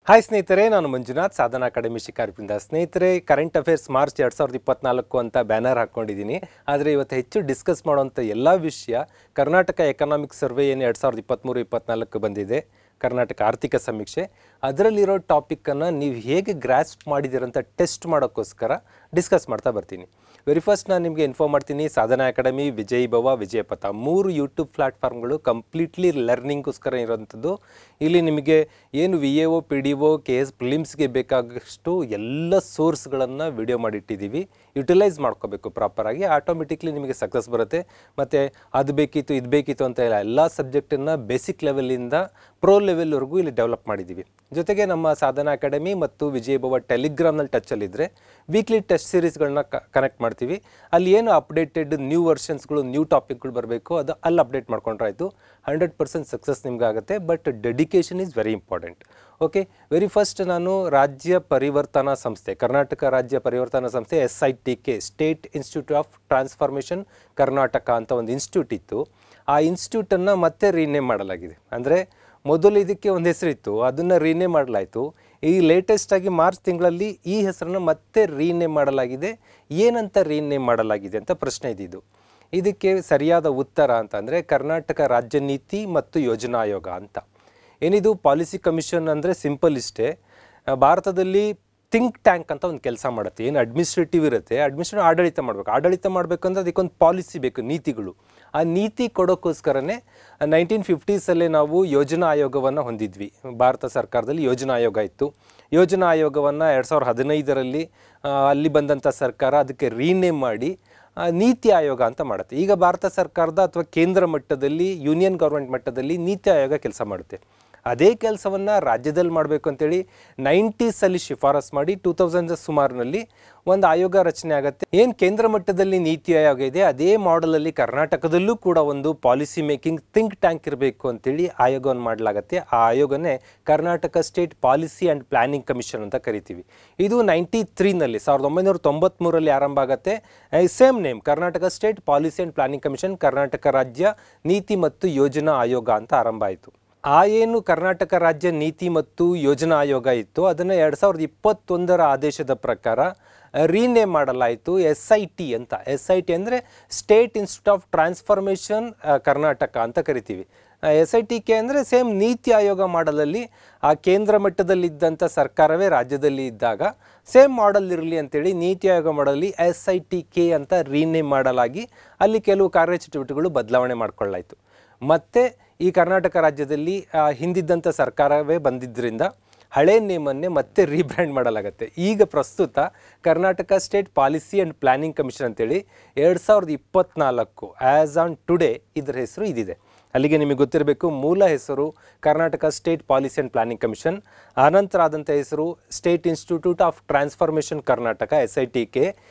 Hi ಸ್ನೇಹಿತರೆ, ನಾನು ಮಂಜುನಾಥ್, ಸಾಧನಾ academy ಶಿಕಾರಿಪುರದಿಂದ. ಸ್ನೇಹಿತರೆ, ಕರೆಂಟ್ ಅಫೇರ್ಸ್ ಮಾರ್ಚ್ 2024 ಅಂತ ಬ್ಯಾನರ್ ಹಾಕ್ಕೊಂಡಿದ್ದೀನಿ. ಆದರೆ ಇವತ್ತು ಹೆಚ್ಚು ಡಿಸ್ಕಸ್ ಮಾಡುವಂಥ ಎಲ್ಲ ವಿಷಯ ಕರ್ನಾಟಕ ಎಕನಾಮಿಕ್ ಸರ್ವೆ ಏನು 2023-24 ಬಂದಿದೆ, ಕರ್ನಾಟಕ ಆರ್ಥಿಕ ಸಮೀಕ್ಷೆ. ಅದರಲ್ಲಿರೋ ಟಾಪಿಕ್ಕನ್ನು ನೀವು ಹೇಗೆ ಗ್ರಾಸ್ಪ್ ಮಾಡಿದ್ದೀರಂತ ಟೆಸ್ಟ್ ಮಾಡೋಕ್ಕೋಸ್ಕರ ಡಿಸ್ಕಸ್ ಮಾಡ್ತಾ ಬರ್ತೀನಿ. ವೆರಿ ಫಸ್ಟ್ ನಾನು ನಿಮಗೆ ಇನ್ಫಾರ್ಮ್ ಮಾಡ್ತೀನಿ, ಸಾಧನಾ ಅಕಾಡೆಮಿ, ವಿಜಯ್ ಭವ, ವಿಜಯಪಥ 3 ಯೂಟ್ಯೂಬ್ ಪ್ಲ್ಯಾಟ್ಫಾರ್ಮ್ಗಳು ಕಂಪ್ಲೀಟ್ಲಿ ಲರ್ನಿಂಗ್ಗೋಸ್ಕರ ಇರೋಂಥದ್ದು. ಇಲ್ಲಿ ನಿಮಗೆ ಏನು VAO, PDO, KS ಪ್ರಿಲಿಮ್ಸ್ಗೆ ಬೇಕಾಗಷ್ಟು ಎಲ್ಲ ಸೋರ್ಸ್ಗಳನ್ನು ವಿಡಿಯೋ ಮಾಡಿಟ್ಟಿದ್ದೀವಿ. ಯುಟಿಲೈಸ್ ಮಾಡ್ಕೋಬೇಕು ಪ್ರಾಪರಾಗಿ, ಆಟೋಮೆಟಿಕ್ಲಿ ನಿಮಗೆ ಸಕ್ಸಸ್ ಬರುತ್ತೆ. ಮತ್ತು ಅದು ಬೇಕಿತ್ತು ಇದು ಬೇಕಿತ್ತು ಅಂತ ಇಲ್ಲ, ಎಲ್ಲ ಸಬ್ಜೆಕ್ಟನ್ನು ಬೇಸಿಕ್ ಲೆವೆಲಿಂದ ಪ್ರೋ ಲೆವೆಲ್ವರೆಗೂ ಇಲ್ಲಿ ಡೆವಲಪ್ ಮಾಡಿದ್ದೀವಿ. ಜೊತೆಗೆ ನಮ್ಮ ಸಾಧನಾ ಅಕಾಡೆಮಿ ಮತ್ತು ವಿಜಯ್ ಭವ ಟೆಲಿಗ್ರಾಮ್ನಲ್ಲಿ ಟಚ್ಚಲ್ಲಿದ್ದರೆ ವೀಕ್ಲಿ ಟೆಸ್ಟ್ ಸೀರೀಸ್ಗಳನ್ನ ಕನೆಕ್ಟ್ ಮಾಡ್ತೀವಿ. ಅಲ್ಲಿ ಏನು ಅಪ್ಡೇಟೆಡ್ ನ್ಯೂ ವರ್ಷನ್ಸ್ಗಳು, ನ್ಯೂ ಟಾಪಿಕ್ಗಳು ಬರಬೇಕು, ಅದು ಅಲ್ಲಿ ಅಪ್ಡೇಟ್ ಮಾಡ್ಕೊಂಡ್ರಾಯ್ತು. 100% ಸಕ್ಸಸ್ ನಿಮ್ಗಾಗುತ್ತೆ. But dedication is very important. Okay, very first ನಾನು ರಾಜ್ಯ ಪರಿವರ್ತನಾ ಸಂಸ್ಥೆ, ಕರ್ನಾಟಕ ರಾಜ್ಯ ಪರಿವರ್ತನಾ ಸಂಸ್ಥೆ SITK, state institute of transformation Karnataka ಅಂತ ಒಂದು ಇನ್ಸ್ಟಿಟ್ಯೂಟ್ ಇತ್ತು. ಆ ಇನ್ಸ್ಟಿಟ್ಯೂಟನ್ನು ಮತ್ತೆ ರೀನೇಮ್ ಮಾಡಲಾಗಿದೆ. ಅಂದರೆ ಮೊದಲು ಇದಕ್ಕೆ ಒಂದು ಹೆಸರಿತ್ತು, ಅದನ್ನು ರೀನೇಮ್ ಮಾಡಲಾಯಿತು. ಈ ಲೇಟೆಸ್ಟಾಗಿ ಮಾರ್ಚ್ ತಿಂಗಳಲ್ಲಿ ಈ ಹೆಸರನ್ನು ಮತ್ತೆ ರೀನೇಮ್ ಮಾಡಲಾಗಿದೆ. ಏನಂತ ರೀನೇಮ್ ಮಾಡಲಾಗಿದೆ ಅಂತ ಪ್ರಶ್ನೆ ಇದ್ದಿದ್ದು. ಇದಕ್ಕೆ ಸರಿಯಾದ ಉತ್ತರ ಅಂತಂದರೆ ಕರ್ನಾಟಕ ರಾಜ್ಯ ನೀತಿ ಮತ್ತು ಯೋಜನಾ ಆಯೋಗ ಅಂತ. ಏನಿದು ಪಾಲಿಸಿ ಕಮಿಷನ್ ಅಂದರೆ ಸಿಂಪಲ್ ಇಷ್ಟೇ, ಭಾರತದಲ್ಲಿ ಥಿಂಕ್ ಟ್ಯಾಂಕ್ ಅಂತ ಒಂದು ಕೆಲಸ ಮಾಡುತ್ತೆ. ಏನು ಅಡ್ಮಿನಿಸ್ಟ್ರೇಟಿವ್ ಇರುತ್ತೆ, ಆಡಳಿತ ಮಾಡಬೇಕು. ಆಡಳಿತ ಮಾಡಬೇಕಂದ್ರೆ ಅದಕ್ಕೊಂದು ಪಾಲಿಸಿ ಬೇಕು, ನೀತಿಗಳು. ಆ ನೀತಿ ಕೊಡೋಕ್ಕೋಸ್ಕರನೇ 1950ಸಲ್ಲೇ ನಾವು ಯೋಜನಾ ಆಯೋಗವನ್ನು ಹೊಂದಿದ್ವಿ. ಭಾರತ ಸರ್ಕಾರದಲ್ಲಿ ಯೋಜನಾ ಆಯೋಗ ಇತ್ತು. ಯೋಜನಾ ಆಯೋಗವನ್ನು 2015ರಲ್ಲಿ ಅಲ್ಲಿ ಬಂದಂಥ ಸರ್ಕಾರ ಅದಕ್ಕೆ ರೀನೇಮ್ ಮಾಡಿ ನೀತಿ ಆಯೋಗ ಅಂತ ಮಾಡುತ್ತೆ. ಈಗ ಭಾರತ ಸರ್ಕಾರದ ಅಥವಾ ಕೇಂದ್ರ ಮಟ್ಟದಲ್ಲಿ, ಯೂನಿಯನ್ ಗೌರ್ಮೆಂಟ್ ಮಟ್ಟದಲ್ಲಿ ನೀತಿ ಆಯೋಗ ಕೆಲಸ ಮಾಡುತ್ತೆ. ಅದೇ ಕೆಲಸವನ್ನು ರಾಜ್ಯದಲ್ಲಿ ಮಾಡಬೇಕು ಅಂತೇಳಿ 90ಸಲ್ಲಿ ಶಿಫಾರಸ್ ಮಾಡಿ 2000 ಸುಮಾರಿನಲ್ಲಿ ಒಂದು ಆಯೋಗ ರಚನೆ ಆಗುತ್ತೆ. ಏನು ಕೇಂದ್ರ ಮಟ್ಟದಲ್ಲಿ ನೀತಿ ಆಯೋಗ ಇದೆ, ಅದೇ ಮಾಡಲಲ್ಲಿ ಕರ್ನಾಟಕದಲ್ಲೂ ಕೂಡ ಒಂದು ಪಾಲಿಸಿ ಮೇಕಿಂಗ್ ಥಿಂಕ್ ಟ್ಯಾಂಕ್ ಇರಬೇಕು ಅಂತೇಳಿ ಆಯೋಗವನ್ನು ಮಾಡಲಾಗುತ್ತೆ. ಆ ಆಯೋಗನೇ Karnataka state policy and planning commission ಅಂತ ಕರಿತೀವಿ. ಇದು 93ನಲ್ಲಿ 1993ರಲ್ಲಿ ಆರಂಭ ಆಗುತ್ತೆ. Same name, Karnataka state policy and planning commission, Karnataka ರಾಜ್ಯ ನೀತಿ ಮತ್ತು ಯೋಜನಾ ಆಯೋಗ ಅಂತ ಆರಂಭ ಆಯಿತು. ಆ ಏನು ಕರ್ನಾಟಕ ರಾಜ್ಯ ನೀತಿ ಮತ್ತು ಯೋಜನಾ ಆಯೋಗ ಇತ್ತು, ಅದನ್ನು 2021ರ ಆದೇಶದ ಪ್ರಕಾರ ರೀನೇಮ್ ಮಾಡಲಾಯಿತು SIT ಅಂತ. SIT ಅಂದರೆ state institute of transformation Karnataka ಅಂತ ಕರಿತೀವಿ. SITK ಅಂದರೆ ಸೇಮ್ ನೀತಿ ಆಯೋಗ ಮಾಡಲಲ್ಲಿ ಆ ಕೇಂದ್ರ ಮಟ್ಟದಲ್ಲಿದ್ದಂಥ ಸರ್ಕಾರವೇ ರಾಜ್ಯದಲ್ಲಿ ಇದ್ದಾಗ ಸೇಮ್ ಮಾಡಲ್ ಇರಲಿ ಅಂತೇಳಿ ನೀತಿ ಆಯೋಗ ಮಾಡಲಿ SITK ಅಂತ ರೀನೇಮ್ ಮಾಡಲಾಗಿ ಅಲ್ಲಿ ಕೆಲವು ಕಾರ್ಯಚಟುವಟಿಕೆಗಳು ಬದಲಾವಣೆ ಮಾಡಿಕೊಳ್ಳಾಯಿತು. ಮತ್ತು ಈ ಕರ್ನಾಟಕ ರಾಜ್ಯದಲ್ಲಿ ಹಿಂದಿದ್ದಂಥ ಸರ್ಕಾರವೇ ಬಂದಿದ್ದರಿಂದ ಹಳೆ ನೇಮನ್ನೇ ಮತ್ತೆ ರೀಬ್ರ್ಯಾಂಡ್ ಮಾಡಲಾಗುತ್ತೆ. ಈಗ ಪ್ರಸ್ತುತ Karnataka state policy and planning commission ಅಂತೇಳಿ 2024 ಆ್ಯಸ್ ಆನ್ ಟುಡೇ ಇದರ ಹೆಸರು ಇದಿದೆ. ಅಲ್ಲಿಗೆ ನಿಮಗೆ ಗೊತ್ತಿರಬೇಕು, ಮೂಲ ಹೆಸರು Karnataka state policy and planning commission, ಆನಂತರ ಆದಂಥ ಹೆಸರು state institute of transformation Karnataka SITK.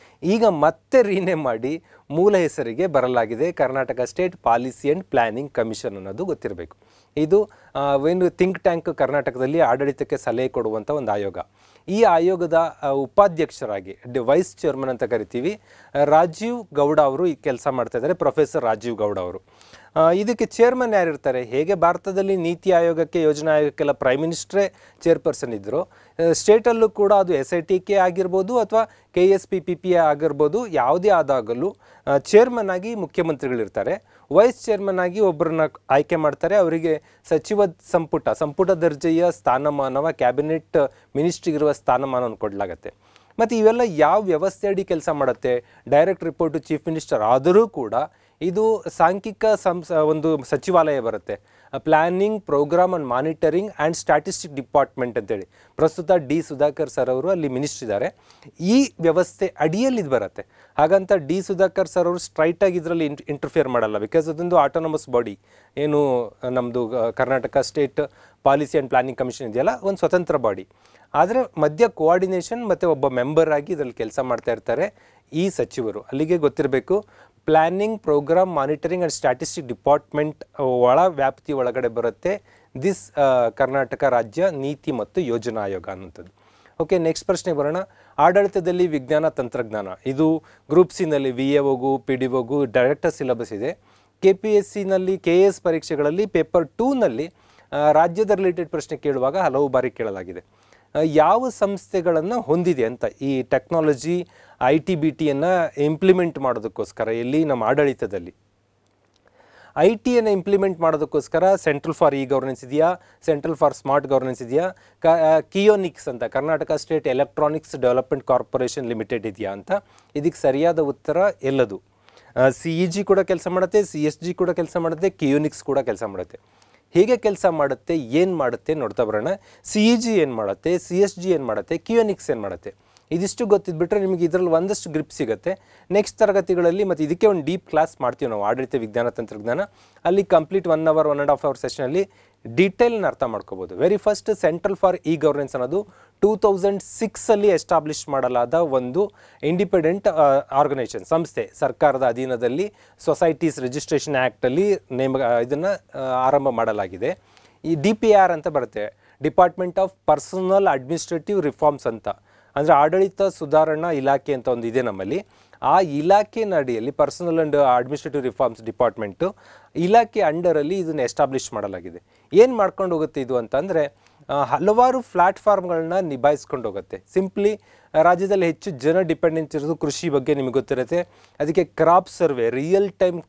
ಈಗ ಮತ್ತೆ ರೀನೇಮ್ ಮಾಡಿ ಮೂಲ ಹೆಸರಿಗೆ ಬರಲಾಗಿದೆ Karnataka state policy and planning commission ಅನ್ನೋದು ಗೊತ್ತಿರಬೇಕು. ಇದು ಏನು ಥಿಂಕ್ ಟ್ಯಾಂಕ್ ಕರ್ನಾಟಕದಲ್ಲಿ ಆಡಳಿತಕ್ಕೆ ಸಲಹೆ ಕೊಡುವಂಥ ಒಂದು ಆಯೋಗ. ಈ ಆಯೋಗದ ಉಪಾಧ್ಯಕ್ಷರಾಗಿ ವೈಸ್ ಚೇರ್ಮನ್ ಅಂತ ಕರಿತೀವಿ, ರಾಜೀವ್ ಗೌಡ ಅವರು ಈ ಕೆಲಸ ಮಾಡ್ತಾ ಇದ್ದಾರೆ, ಪ್ರೊಫೆಸರ್ ರಾಜೀವ್ ಗೌಡ ಅವರು. ಇದಕ್ಕೆ ಚೇರ್ಮನ್ ಯಾರಿರ್ತಾರೆ? ಹೇಗೆ ಭಾರತದಲ್ಲಿ ನೀತಿ ಆಯೋಗಕ್ಕೆ, ಯೋಜನಾ ಆಯೋಗಕ್ಕೆಲ್ಲ ಪ್ರೈಮ್ ಮಿನಿಸ್ಟ್ರೇ ಚೇರ್ಪರ್ಸನ್ ಇದ್ದರು, ಸ್ಟೇಟಲ್ಲೂ ಕೂಡ ಅದು SITK ಆಗಿರ್ಬೋದು ಅಥವಾ KSPPP ಆಗಿರ್ಬೋದು, ಯಾವುದೇ ಆದಾಗಲೂ ಚೇರ್ಮನ್ ಆಗಿ ಮುಖ್ಯಮಂತ್ರಿಗಳಿರ್ತಾರೆ. ವೈಸ್ ಚೇರ್ಮನ್ ಆಗಿ ಒಬ್ಬರನ್ನ ಆಯ್ಕೆ ಮಾಡ್ತಾರೆ. ಅವರಿಗೆ ಸಚಿವ ಸಂಪುಟ ದರ್ಜೆಯ ಸ್ಥಾನಮಾನವ, ಕ್ಯಾಬಿನೆಟ್ ಮಿನಿಸ್ಟ್ರಿಗಿರುವ ಸ್ಥಾನಮಾನವನ್ನು ಕೊಡಲಾಗತ್ತೆ. ಮತ್ತು ಇವೆಲ್ಲ ಯಾವ ವ್ಯವಸ್ಥೆ ಅಡಿ ಕೆಲಸ ಮಾಡುತ್ತೆ? ಡೈರೆಕ್ಟ್ ರಿಪೋರ್ಟು ಚೀಫ್ ಮಿನಿಸ್ಟರ್ ಆದರೂ ಕೂಡ ಇದು ಸಾಂಖ್ಯಿಕ ಒಂದು ಸಚಿವಾಲಯ ಬರುತ್ತೆ, planning, programme and monitoring and statistic department ಅಂತೇಳಿ. ಪ್ರಸ್ತುತ D. ಸುಧಾಕರ್ ಸರ್ ಅವರು ಅಲ್ಲಿ ಮಿನಿಸ್ಟ್ರ್ ಇದ್ದಾರೆ. ಈ ವ್ಯವಸ್ಥೆ ಅಡಿಯಲ್ಲಿ ಇದು ಬರುತ್ತೆ. ಹಾಗಂತ D. ಸುಧಾಕರ್ ಸರ್ ಅವರು ಸ್ಟ್ರೈಟಾಗಿ ಇದರಲ್ಲಿ ಇಂಟರ್ಫಿಯರ್ ಮಾಡಲ್ಲ, ಬಿಕಾಸ್ ಅದೊಂದು ಆಟೋನಮಸ್ ಬಾಡಿ. ಏನು ನಮ್ಮದು Karnataka state policy and planning commission ಇದೆಯಲ್ಲ, ಒಂದು ಸ್ವತಂತ್ರ ಬಾಡಿ. ಆದರೆ ಮಧ್ಯ ಕೋಆರ್ಡಿನೇಷನ್ ಮತ್ತು ಒಬ್ಬ ಮೆಂಬರ್ ಆಗಿ ಇದರಲ್ಲಿ ಕೆಲಸ ಮಾಡ್ತಾ ಇರ್ತಾರೆ ಈ ಸಚಿವರು. ಅಲ್ಲಿಗೆ ಗೊತ್ತಿರಬೇಕು, planning, programme, monitoring and statistic department ಒಳ ವ್ಯಾಪ್ತಿ ಒಳಗಡೆ ಬರುತ್ತೆ ದಿಸ್ ಕರ್ನಾಟಕ ರಾಜ್ಯ ನೀತಿ ಮತ್ತು ಯೋಜನಾ ಆಯೋಗ ಅನ್ನೋಂಥದ್ದು. ಓಕೆ, ನೆಕ್ಸ್ಟ್ ಪ್ರಶ್ನೆ ಬರೋಣ. ಆಡಳಿತದಲ್ಲಿ ವಿಜ್ಞಾನ ತಂತ್ರಜ್ಞಾನ, ಇದು ಗ್ರೂಪ್ ಸಿನಲ್ಲಿ VAOಗೂ PDOಗೂ ಡೈರೆಕ್ಟರ್ ಸಿಲೆಬಸ್ ಇದೆ. KPSCನಲ್ಲಿ KS ಪರೀಕ್ಷೆಗಳಲ್ಲಿ ಪೇಪರ್ 2ನಲ್ಲಿ ರಾಜ್ಯದ ರಿಲೇಟೆಡ್ ಪ್ರಶ್ನೆ ಕೇಳುವಾಗ ಹಲವು ಬಾರಿ ಕೇಳಲಾಗಿದೆ. ಯಾವ ಸಂಸ್ಥೆಗಳನ್ನು ಹೊಂದಿದೆ ಅಂತ ಈ ಟೆಕ್ನಾಲಜಿ IT-BTಯನ್ನು ಇಂಪ್ಲಿಮೆಂಟ್ ಮಾಡೋದಕ್ಕೋಸ್ಕರ ಎಲ್ಲಿ ನಮ್ಮ ಆಡಳಿತದಲ್ಲಿ IT-ಯನ್ನು ಇಂಪ್ಲಿಮೆಂಟ್ ಮಾಡೋದಕ್ಕೋಸ್ಕರ ಸೆಂಟ್ರಲ್ ಫಾರ್ ಗವರ್ನೆನ್ಸ್ ಇದೆಯಾ, ಸೆಂಟ್ರಲ್ ಫಾರ್ ಸ್ಮಾರ್ಟ್ ಗವರ್ನೆನ್ಸ್ ಇದೆಯಾ, ಕಿಯೋನಿಕ್ಸ್ ಅಂತ Karnataka state electronics development corporation limited ಇದೆಯಾ ಅಂತ. ಇದಕ್ಕೆ ಸರಿಯಾದ ಉತ್ತರ ಎಲ್ಲದು. CEG ಕೂಡ ಕೆಲಸ ಮಾಡುತ್ತೆ, CSG ಕೂಡ ಕೆಲಸ ಮಾಡುತ್ತೆ, ಕಿಯೋನಿಕ್ಸ್ ಕೂಡ ಕೆಲಸ ಮಾಡುತ್ತೆ. ಹೇಗೆ ಕೆಲಸ ಮಾಡುತ್ತೆ, ಏನು ಮಾಡುತ್ತೆ ನೋಡ್ತಾ ಬರೋಣ. CEG ಏನು ಮಾಡುತ್ತೆ, CSG ಏನು ಮಾಡುತ್ತೆ, ಕಿಯೋನಿಕ್ಸ್ ಏನು ಮಾಡುತ್ತೆ, ಇದಿಷ್ಟು ಗೊತ್ತಿದ್ಬಿಟ್ರೆ ನಿಮಗೆ ಇದರಲ್ಲಿ ಒಂದಷ್ಟು ಗ್ರಿಪ್ ಸಿಗುತ್ತೆ. ನೆಕ್ಸ್ಟ್ ತರಗತಿಗಳಲ್ಲಿ ಮತ್ತು ಇದಕ್ಕೆ ಒಂದು ಡೀಪ್ ಕ್ಲಾಸ್ ಮಾಡ್ತೀವಿ ನಾವು, ಆಡಳಿತ ವಿಜ್ಞಾನ ತಂತ್ರಜ್ಞಾನ. ಅಲ್ಲಿ ಕಂಪ್ಲೀಟ್ 1 ಅವರ್ 1.5 ಅವರ್ ಸೆಷನಲ್ಲಿ ಡೀಟೇಲ್ನ ಅರ್ಥ ಮಾಡ್ಕೋಬೋದು. Very first central for governance ಅನ್ನೋದು 2006 ಎಸ್ಟಾಬ್ಲಿಷ್ ಮಾಡಲಾದ ಒಂದು ಇಂಡಿಪೆಂಡೆಂಟ್ ಆರ್ಗನೈಸೇಷನ್, ಸಂಸ್ಥೆ. ಸರ್ಕಾರದ ಅಧೀನದಲ್ಲಿ ಸೊಸೈಟೀಸ್ ರಿಜಿಸ್ಟ್ರೇಷನ್ ಆ್ಯಕ್ಟಲ್ಲಿ ಇದನ್ನು ಆರಂಭ ಮಾಡಲಾಗಿದೆ. ಈ DPR ಅಂತ ಬರುತ್ತೆ, department of personal administrative reforms ಅಂತ. ಅಂದರೆ ಆಡಳಿತ ಸುಧಾರಣಾ ಇಲಾಖೆ ಅಂತ ಒಂದು ಇದೆ ನಮ್ಮಲ್ಲಿ. ಆ ಇಲಾಖೆ ಅಡಿಯಲ್ಲಿ personal and administrative reforms department ಇಲಾಖೆ ಅಂಡರಲ್ಲಿ ಇದನ್ನು ಎಸ್ಟಾಬ್ಲಿಷ್ ಮಾಡಲಾಗಿದೆ. ಏನು ಮಾಡ್ಕೊಂಡು ಹೋಗುತ್ತೆ ಇದು ಅಂತಂದರೆ ಹಲವಾರು ಪ್ಲ್ಯಾಟ್ಫಾರ್ಮ್ಗಳನ್ನ ನಿಭಾಯಿಸ್ಕೊಂಡು ಹೋಗುತ್ತೆ. ಸಿಂಪ್ಲಿ ರಾಜ್ಯದಲ್ಲಿ ಹೆಚ್ಚು ಜನ ಡಿಪೆಂಡೆನ್ಸ್ ಇರೋದು ಕೃಷಿ ಬಗ್ಗೆ ನಿಮಗೆ ಗೊತ್ತಿರುತ್ತೆ. ಅದಕ್ಕೆ crop survey, real time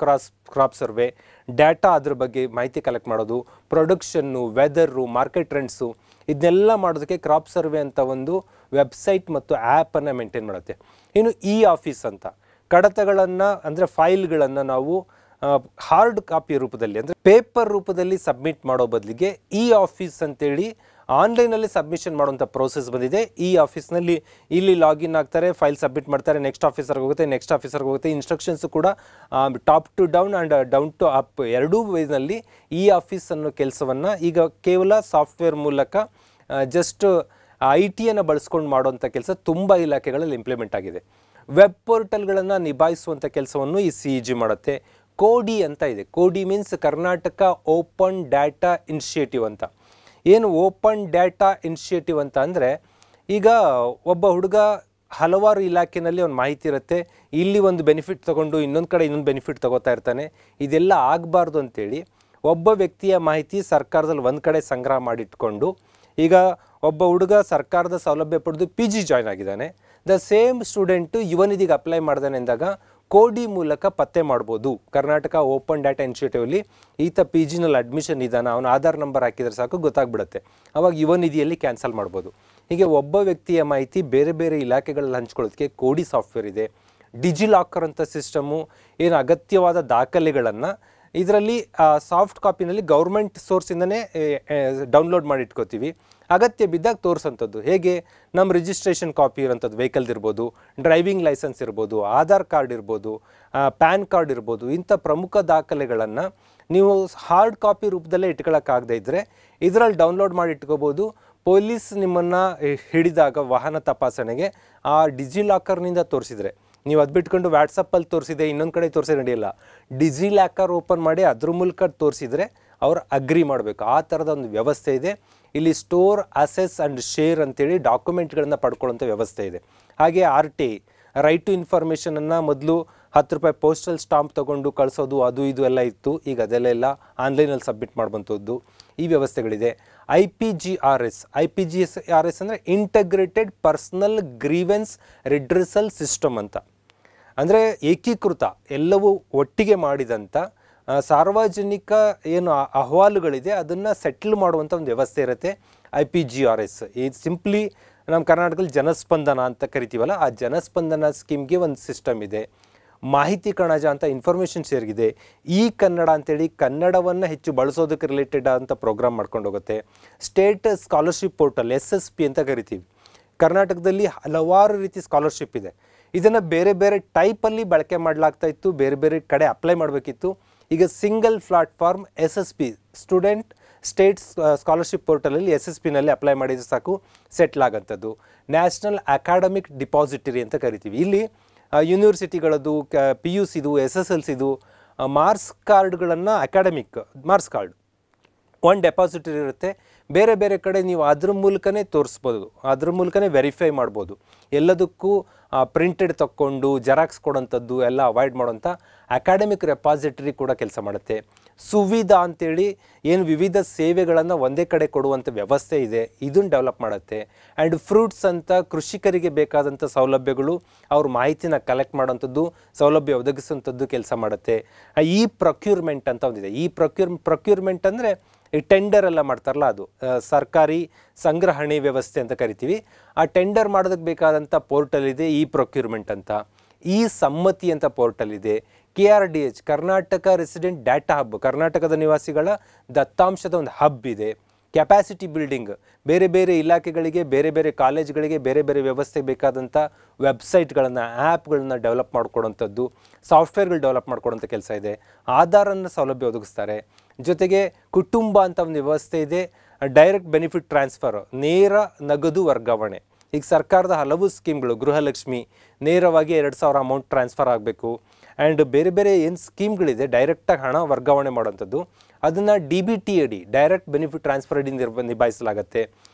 crop survey, data ಅದ್ರ ಬಗ್ಗೆ ಮಾಹಿತಿ ಕಲೆಕ್ಟ್ ಮಾಡೋದು, ಪ್ರೊಡಕ್ಷನ್ನು, ವೆದರು, ಮಾರ್ಕೆಟ್ ಟ್ರೆಂಡ್ಸು, ಇದನ್ನೆಲ್ಲ ಮಾಡೋದಕ್ಕೆ ಕ್ರಾಪ್ ಸರ್ವೆ ಅಂತ ಒಂದು ವೆಬ್ಸೈಟ್ ಮತ್ತು ಆ್ಯಪನ್ನು ಮೇಂಟೈನ್ ಮಾಡುತ್ತೆ. ಇನ್ನು ಆಫೀಸ್ ಅಂತ ಕಡತಗಳನ್ನು ಅಂದರೆ ಫೈಲ್ಗಳನ್ನು ನಾವು ಹಾರ್ಡ್ ಕಾಪಿ ರೂಪದಲ್ಲಿ ಅಂದರೆ ಪೇಪರ್ ರೂಪದಲ್ಲಿ ಸಬ್ಮಿಟ್ ಮಾಡೋ ಬದಲಿಗೆ ಆಫೀಸ್ ಅಂತೇಳಿ ಆನ್ಲೈನಲ್ಲಿ ಸಬ್ಮಿಷನ್ ಮಾಡುವಂಥ ಪ್ರೋಸೆಸ್ ಬಂದಿದೆ. ಆಫೀಸ್ನಲ್ಲಿ ಇಲ್ಲಿ ಲಾಗಿನ್ ಆಗ್ತಾರೆ, ಫೈಲ್ ಸಬ್ಮಿಟ್ ಮಾಡ್ತಾರೆ, ನೆಕ್ಸ್ಟ್ ಆಫೀಸರ್ಗೆ ಹೋಗುತ್ತೆ, ನೆಕ್ಸ್ಟ್ ಆಫೀಸರ್ಗೆ ಹೋಗುತ್ತೆ. ಇನ್ಸ್ಟ್ರಕ್ಷನ್ಸು ಕೂಡ top to down and down to up ಎರಡೂ ವೇನಲ್ಲಿ ಆಫೀಸ್ ಅನ್ನೋ ಕೆಲಸವನ್ನು ಈಗ ಕೇವಲ ಸಾಫ್ಟ್ವೇರ್ ಮೂಲಕ ಜಸ್ಟ್ IT-ಯನ್ನು ಬಳಸ್ಕೊಂಡು ಮಾಡುವಂಥ ಕೆಲಸ ತುಂಬ ಇಲಾಖೆಗಳಲ್ಲಿ ಇಂಪ್ಲಿಮೆಂಟ್ ಆಗಿದೆ. ವೆಬ್ ಪೋರ್ಟಲ್ಗಳನ್ನು ನಿಭಾಯಿಸುವಂಥ ಕೆಲಸವನ್ನು ಈ CEG ಮಾಡುತ್ತೆ. ಕೋಡಿ ಅಂತ ಇದೆ. KODI means Karnataka open data initiative ಅಂತ. ಏನು ಓಪನ್ ಡಾಟಾ ಇನಿಷಿಯೇಟಿವ್ ಅಂತ ಅಂದರೆ, ಈಗ ಒಬ್ಬ ಹುಡುಗ ಹಲವಾರು ಇಲಾಖೆಯಲ್ಲಿ ಒಂದು ಮಾಹಿತಿ ಇರುತ್ತೆ, ಇಲ್ಲಿ ಒಂದು ಬೆನಿಫಿಟ್ ತೊಗೊಂಡು ಇನ್ನೊಂದು ಕಡೆ ಇನ್ನೊಂದು ಬೆನಿಫಿಟ್ ತೊಗೋತಾ ಇರ್ತಾನೆ. ಇದೆಲ್ಲ ಆಗಬಾರ್ದು ಅಂತೇಳಿ ಒಬ್ಬ ವ್ಯಕ್ತಿಯ ಮಾಹಿತಿ ಸರ್ಕಾರದಲ್ಲಿ ಒಂದು ಕಡೆ ಸಂಗ್ರಹ ಮಾಡಿಟ್ಕೊಂಡು, ಈಗ ಒಬ್ಬ ಹುಡುಗ ಸರ್ಕಾರದ ಸೌಲಭ್ಯ ಪಡೆದು PG ಜಾಯ್ನ್ ಆಗಿದ್ದಾನೆ, ದ ಸೇಮ್ ಸ್ಟೂಡೆಂಟು ಯುವನಿಧಿಗೆ ಅಪ್ಲೈ ಮಾಡ್ದಾನೆ ಅಂದಾಗ ಕೋಡಿ ಮೂಲಕ ಪತ್ತೆ ಮಾಡ್ಬೋದು. ಕರ್ನಾಟಕ ಓಪನ್ ಡಾಟಾ ಇನಿಷಿಯೇಟಿವಲ್ಲಿ ಈತ PGನಲ್ಲಿ ಅಡ್ಮಿಷನ್ ಇದ್ದಾನೆ, ಅವನ ಆಧಾರ್ ನಂಬರ್ ಹಾಕಿದರೆ ಸಾಕು ಗೊತ್ತಾಗ್ಬಿಡುತ್ತೆ. ಅವಾಗ ಯುವನಿಧಿಯಲ್ಲಿ ಕ್ಯಾನ್ಸಲ್ ಮಾಡ್ಬೋದು. ಹೀಗೆ ಒಬ್ಬ ವ್ಯಕ್ತಿಯ ಮಾಹಿತಿ ಬೇರೆ ಬೇರೆ ಇಲಾಖೆಗಳಲ್ಲಿ ಹಂಚ್ಕೊಳ್ಳೋದಕ್ಕೆ ಕೋಡಿ ಸಾಫ್ಟ್ವೇರ್ ಇದೆ. ಡಿಜಿಲಾಕರ್ ಅಂತ ಸಿಸ್ಟಮು, ಏನು ಅಗತ್ಯವಾದ ದಾಖಲೆಗಳನ್ನು ಇದರಲ್ಲಿ ಸಾಫ್ಟ್ ಕಾಪಿನಲ್ಲಿ ಗೌರ್ಮೆಂಟ್ ಸೋರ್ಸಿಂದನೇ ಡೌನ್ಲೋಡ್ ಮಾಡಿ ಇಟ್ಕೋತೀವಿ. ಅಗತ್ಯ ಬಿದ್ದಾಗ ತೋರಿಸೋಂಥದ್ದು. ಹೇಗೆ ನಮ್ಮ ರಿಜಿಸ್ಟ್ರೇಷನ್ ಕಾಪಿ ಇರೋಂಥದ್ದು ವೆಹಿಕಲ್ದು ಇರ್ಬೋದು, ಡ್ರೈವಿಂಗ್ ಲೈಸೆನ್ಸ್ ಇರ್ಬೋದು, ಆಧಾರ್ ಕಾರ್ಡ್ ಇರ್ಬೋದು, ಪ್ಯಾನ್ ಕಾರ್ಡ್ ಇರ್ಬೋದು, ಇಂಥ ಪ್ರಮುಖ ದಾಖಲೆಗಳನ್ನು ನೀವು ಹಾರ್ಡ್ ಕಾಪಿ ರೂಪದಲ್ಲೇ ಇಟ್ಕೊಳ್ಳೋಕ್ಕಾಗದೇ ಇದ್ದರೆ ಇದರಲ್ಲಿ ಡೌನ್ಲೋಡ್ ಮಾಡಿ ಇಟ್ಕೋಬೋದು. ಪೊಲೀಸ್ ನಿಮ್ಮನ್ನು ಹಿಡಿದಾಗ ವಾಹನ ತಪಾಸಣೆಗೆ ಆ ಡಿಜಿಲಾಕರ್ನಿಂದ ತೋರಿಸಿದರೆ, ನೀವು ಅದು ಬಿಟ್ಕೊಂಡು ವಾಟ್ಸಪ್ಪಲ್ಲಿ ತೋರಿಸಿದೆ ಇನ್ನೊಂದು ಕಡೆ ತೋರಿಸಿದ್ರೆ ನಡೆಯಲ್ಲ. ಡಿಜಿಲಾಕರ್ ಓಪನ್ ಮಾಡಿ ಅದ್ರ ಮೂಲಕ ತೋರಿಸಿದರೆ ಅವ್ರು ಅಗ್ರಿ ಮಾಡಬೇಕು. ಆ ಥರದ ಒಂದು ವ್ಯವಸ್ಥೆ ಇದೆ. ಇಲ್ಲಿ ಸ್ಟೋರ್, ಅಸೆಸ್ ಆ್ಯಂಡ್ ಶೇರ್ ಅಂತೇಳಿ ಡಾಕ್ಯುಮೆಂಟ್ಗಳನ್ನು ಪಡ್ಕೊಳ್ಳೋಂಥ ವ್ಯವಸ್ಥೆ ಇದೆ. ಹಾಗೆ RTI, ರೈಟ್ ಟು ಇನ್ಫಾರ್ಮೇಷನನ್ನು ಮೊದಲು 10 ರೂಪಾಯಿ ಪೋಸ್ಟಲ್ ಸ್ಟಾಂಪ್ ತೊಗೊಂಡು ಕಳಿಸೋದು, ಅದು ಇದು ಎಲ್ಲ ಇತ್ತು. ಈಗ ಅದೆಲ್ಲ ಇಲ್ಲ, ಆನ್ಲೈನಲ್ಲಿ ಸಬ್ಮಿಟ್ ಮಾಡುವಂಥದ್ದು ಈ ವ್ಯವಸ್ಥೆಗಳಿದೆ. IPGRS ಅಂದರೆ integrated personal grievance redressal system ಅಂತ. ಅಂದರೆ ಏಕೀಕೃತ, ಎಲ್ಲವೂ ಒಟ್ಟಿಗೆ ಮಾಡಿದಂಥ ಸಾರ್ವಜನಿಕ ಏನು ಅಹವಾಲುಗಳಿದೆ ಅದನ್ನು ಸೆಟ್ಲ್ ಮಾಡುವಂಥ ಒಂದು ವ್ಯವಸ್ಥೆ ಇರುತ್ತೆ IPGRS. ಇದು ಸಿಂಪ್ಲಿ ನಮ್ಮ ಕರ್ನಾಟಕದಲ್ಲಿ ಜನಸ್ಪಂದನ ಅಂತ ಕರಿತೀವಲ್ಲ, ಆ ಜನಸ್ಪಂದನ ಸ್ಕೀಮ್ಗೆ ಒಂದು ಸಿಸ್ಟಮ್ ಇದೆ. ಮಾಹಿತಿ ಕಣಜ ಅಂತ ಇನ್ಫಾರ್ಮೇಷನ್ ಶೇರ್ಗಿದೆ. ಕನ್ನಡ ಅಂತೇಳಿ ಕನ್ನಡವನ್ನು ಹೆಚ್ಚು ಬಳಸೋದಕ್ಕೆ ರಿಲೇಟೆಡ್ ಅಂತ ಪ್ರೋಗ್ರಾಮ್ ಮಾಡ್ಕೊಂಡು ಹೋಗುತ್ತೆ. ಸ್ಟೇಟ್ ಸ್ಕಾಲರ್ಶಿಪ್ ಪೋರ್ಟಲ್ SSP ಅಂತ ಕರಿತೀವಿ. ಕರ್ನಾಟಕದಲ್ಲಿ ಹಲವಾರು ರೀತಿ ಸ್ಕಾಲರ್ಶಿಪ್ ಇದೆ. ಇದನ್ನು ಬೇರೆ ಬೇರೆ ಟೈಪಲ್ಲಿ ಬಳಕೆ ಮಾಡಲಾಗ್ತಾ ಇತ್ತು, ಬೇರೆ ಬೇರೆ ಕಡೆ ಅಪ್ಲೈ ಮಾಡಬೇಕಿತ್ತು. ಈಗ single platform SSP student state scholarship ಪೋರ್ಟಲಲ್ಲಿ SSPನಲ್ಲಿ ಅಪ್ಲೈ ಮಾಡಿದರೆ ಸಾಕು ಸೆಟ್ಲ್ ಆಗೋಂಥದ್ದು. ನ್ಯಾಷನಲ್ ಅಕಾಡೆಮಿಕ್ ಡಿಪಾಸಿಟರಿ ಅಂತ ಕರಿತೀವಿ. ಇಲ್ಲಿ ಯೂನಿವರ್ಸಿಟಿಗಳದ್ದು, PUCದು, SSLCದು ಮಾರ್ಕ್ಸ್ ಕಾರ್ಡ್ಗಳನ್ನು, ಅಕಾಡೆಮಿಕ್ ಮಾರ್ಕ್ಸ್ ಕಾರ್ಡ್ ಒಂದು ಡೆಪಾಸಿಟರಿ ಇರುತ್ತೆ. ಬೇರೆ ಬೇರೆ ಕಡೆ ನೀವು ಅದ್ರ ಮೂಲಕನೇ ತೋರಿಸ್ಬೋದು, ಅದ್ರ ಮೂಲಕನೇ ವೆರಿಫೈ ಮಾಡ್ಬೋದು. ಎಲ್ಲದಕ್ಕೂ ಪ್ರಿಂಟೆಡ್ ತಕ್ಕೊಂಡು ಜೆರಾಕ್ಸ್ ಕೊಡೋಂಥದ್ದು ಎಲ್ಲ ಅವಾಯ್ಡ್ ಮಾಡೋಂಥ ಅಕಾಡೆಮಿಕ್ ರೆಪಾಸಿಟರಿ ಕೂಡ ಕೆಲಸ ಮಾಡುತ್ತೆ. ಸುವಿಧಾ ಅಂತೇಳಿ ಏನು ವಿವಿಧ ಸೇವೆಗಳನ್ನು ಒಂದೇ ಕಡೆ ಕೊಡುವಂಥ ವ್ಯವಸ್ಥೆ ಇದೆ, ಇದನ್ನು ಡೆವಲಪ್ ಮಾಡುತ್ತೆ. ಆ್ಯಂಡ್ ಫ್ರೂಟ್ಸ್ ಅಂತ ಕೃಷಿಕರಿಗೆ ಬೇಕಾದಂಥ ಸೌಲಭ್ಯಗಳು, ಅವ್ರ ಮಾಹಿತಿನ ಕಲೆಕ್ಟ್ ಮಾಡೋಂಥದ್ದು, ಸೌಲಭ್ಯ ಒದಗಿಸುವಂಥದ್ದು ಕೆಲಸ ಮಾಡುತ್ತೆ. ಈ ಪ್ರೊಕ್ಯೂರ್ಮೆಂಟ್ ಅಂತ ಒಂದಿದೆ. ಈ ಪ್ರೊಕ್ಯೂರ್ಮೆಂಟ್ ಅಂದರೆ ಈ ಟೆಂಡರ್ ಎಲ್ಲ ಮಾಡ್ತಾರಲ್ಲ, ಅದು ಸರ್ಕಾರಿ ಸಂಗ್ರಹಣೆ ವ್ಯವಸ್ಥೆ ಅಂತ ಕರಿತೀವಿ. ಆ ಟೆಂಡರ್ ಮಾಡೋದಕ್ಕೆ ಬೇಕಾದಂಥ ಪೋರ್ಟಲ್ ಇದೆ ಈ ಪ್ರೊಕ್ಯೂರ್ಮೆಂಟ್ ಅಂತ. ಈ ಸಮ್ಮತಿ ಅಂತ ಪೋರ್ಟಲ್ ಇದೆ. KRDH Karnataka resident data hub, ಕರ್ನಾಟಕದ ನಿವಾಸಿಗಳ ದತ್ತಾಂಶದ ಒಂದು ಹಬ್ ಇದೆ. ಕೆಪಾಸಿಟಿ ಬಿಲ್ಡಿಂಗ್, ಬೇರೆ ಬೇರೆ ಇಲಾಖೆಗಳಿಗೆ, ಬೇರೆ ಬೇರೆ ಕಾಲೇಜ್ಗಳಿಗೆ, ಬೇರೆ ಬೇರೆ ವ್ಯವಸ್ಥೆಗೆ ಬೇಕಾದಂಥ ವೆಬ್ಸೈಟ್ಗಳನ್ನು, ಆ್ಯಪ್ಗಳನ್ನ ಡೆವಲಪ್ ಮಾಡಿಕೊಡೋಂಥದ್ದು, ಸಾಫ್ಟ್ವೇರ್ಗಳು ಡೆವಲಪ್ ಮಾಡ್ಕೊಡೋಂಥ ಕೆಲಸ ಇದೆ. ಆಧಾರನ್ನು ಸೌಲಭ್ಯ ಒದಗಿಸ್ತಾರೆ. ಜೊತೆಗೆ ಕುಟುಂಬ ಅಂತ ಒಂದು ವ್ಯವಸ್ಥೆ ಇದೆ. ಡೈರೆಕ್ಟ್ ಬೆನಿಫಿಟ್ ಟ್ರಾನ್ಸ್ಫರ್, ನೇರ ನಗದು ವರ್ಗಾವಣೆ. ಈಗ ಸರ್ಕಾರದ ಹಲವು ಸ್ಕೀಮ್ಗಳು, ಗೃಹಲಕ್ಷ್ಮಿ, ನೇರವಾಗಿ 2,000 ಅಮೌಂಟ್ ಟ್ರಾನ್ಸ್ಫರ್ ಆಗಬೇಕು. ಆ್ಯಂಡ್ ಬೇರೆ ಬೇರೆ ಏನು ಸ್ಕೀಮ್ಗಳಿದೆ ಡೈರೆಕ್ಟಾಗಿ ಹಣ ವರ್ಗಾವಣೆ ಮಾಡೋಂಥದ್ದು, ಅದನ್ನು DBT ಅಡಿ, ಡೈರೆಕ್ಟ್ ಬೆನಿಫಿಟ್ ಟ್ರಾನ್ಸ್ಫರ್ ಅಡಿ ನಿಭಾಯಿಸಲಾಗುತ್ತೆ.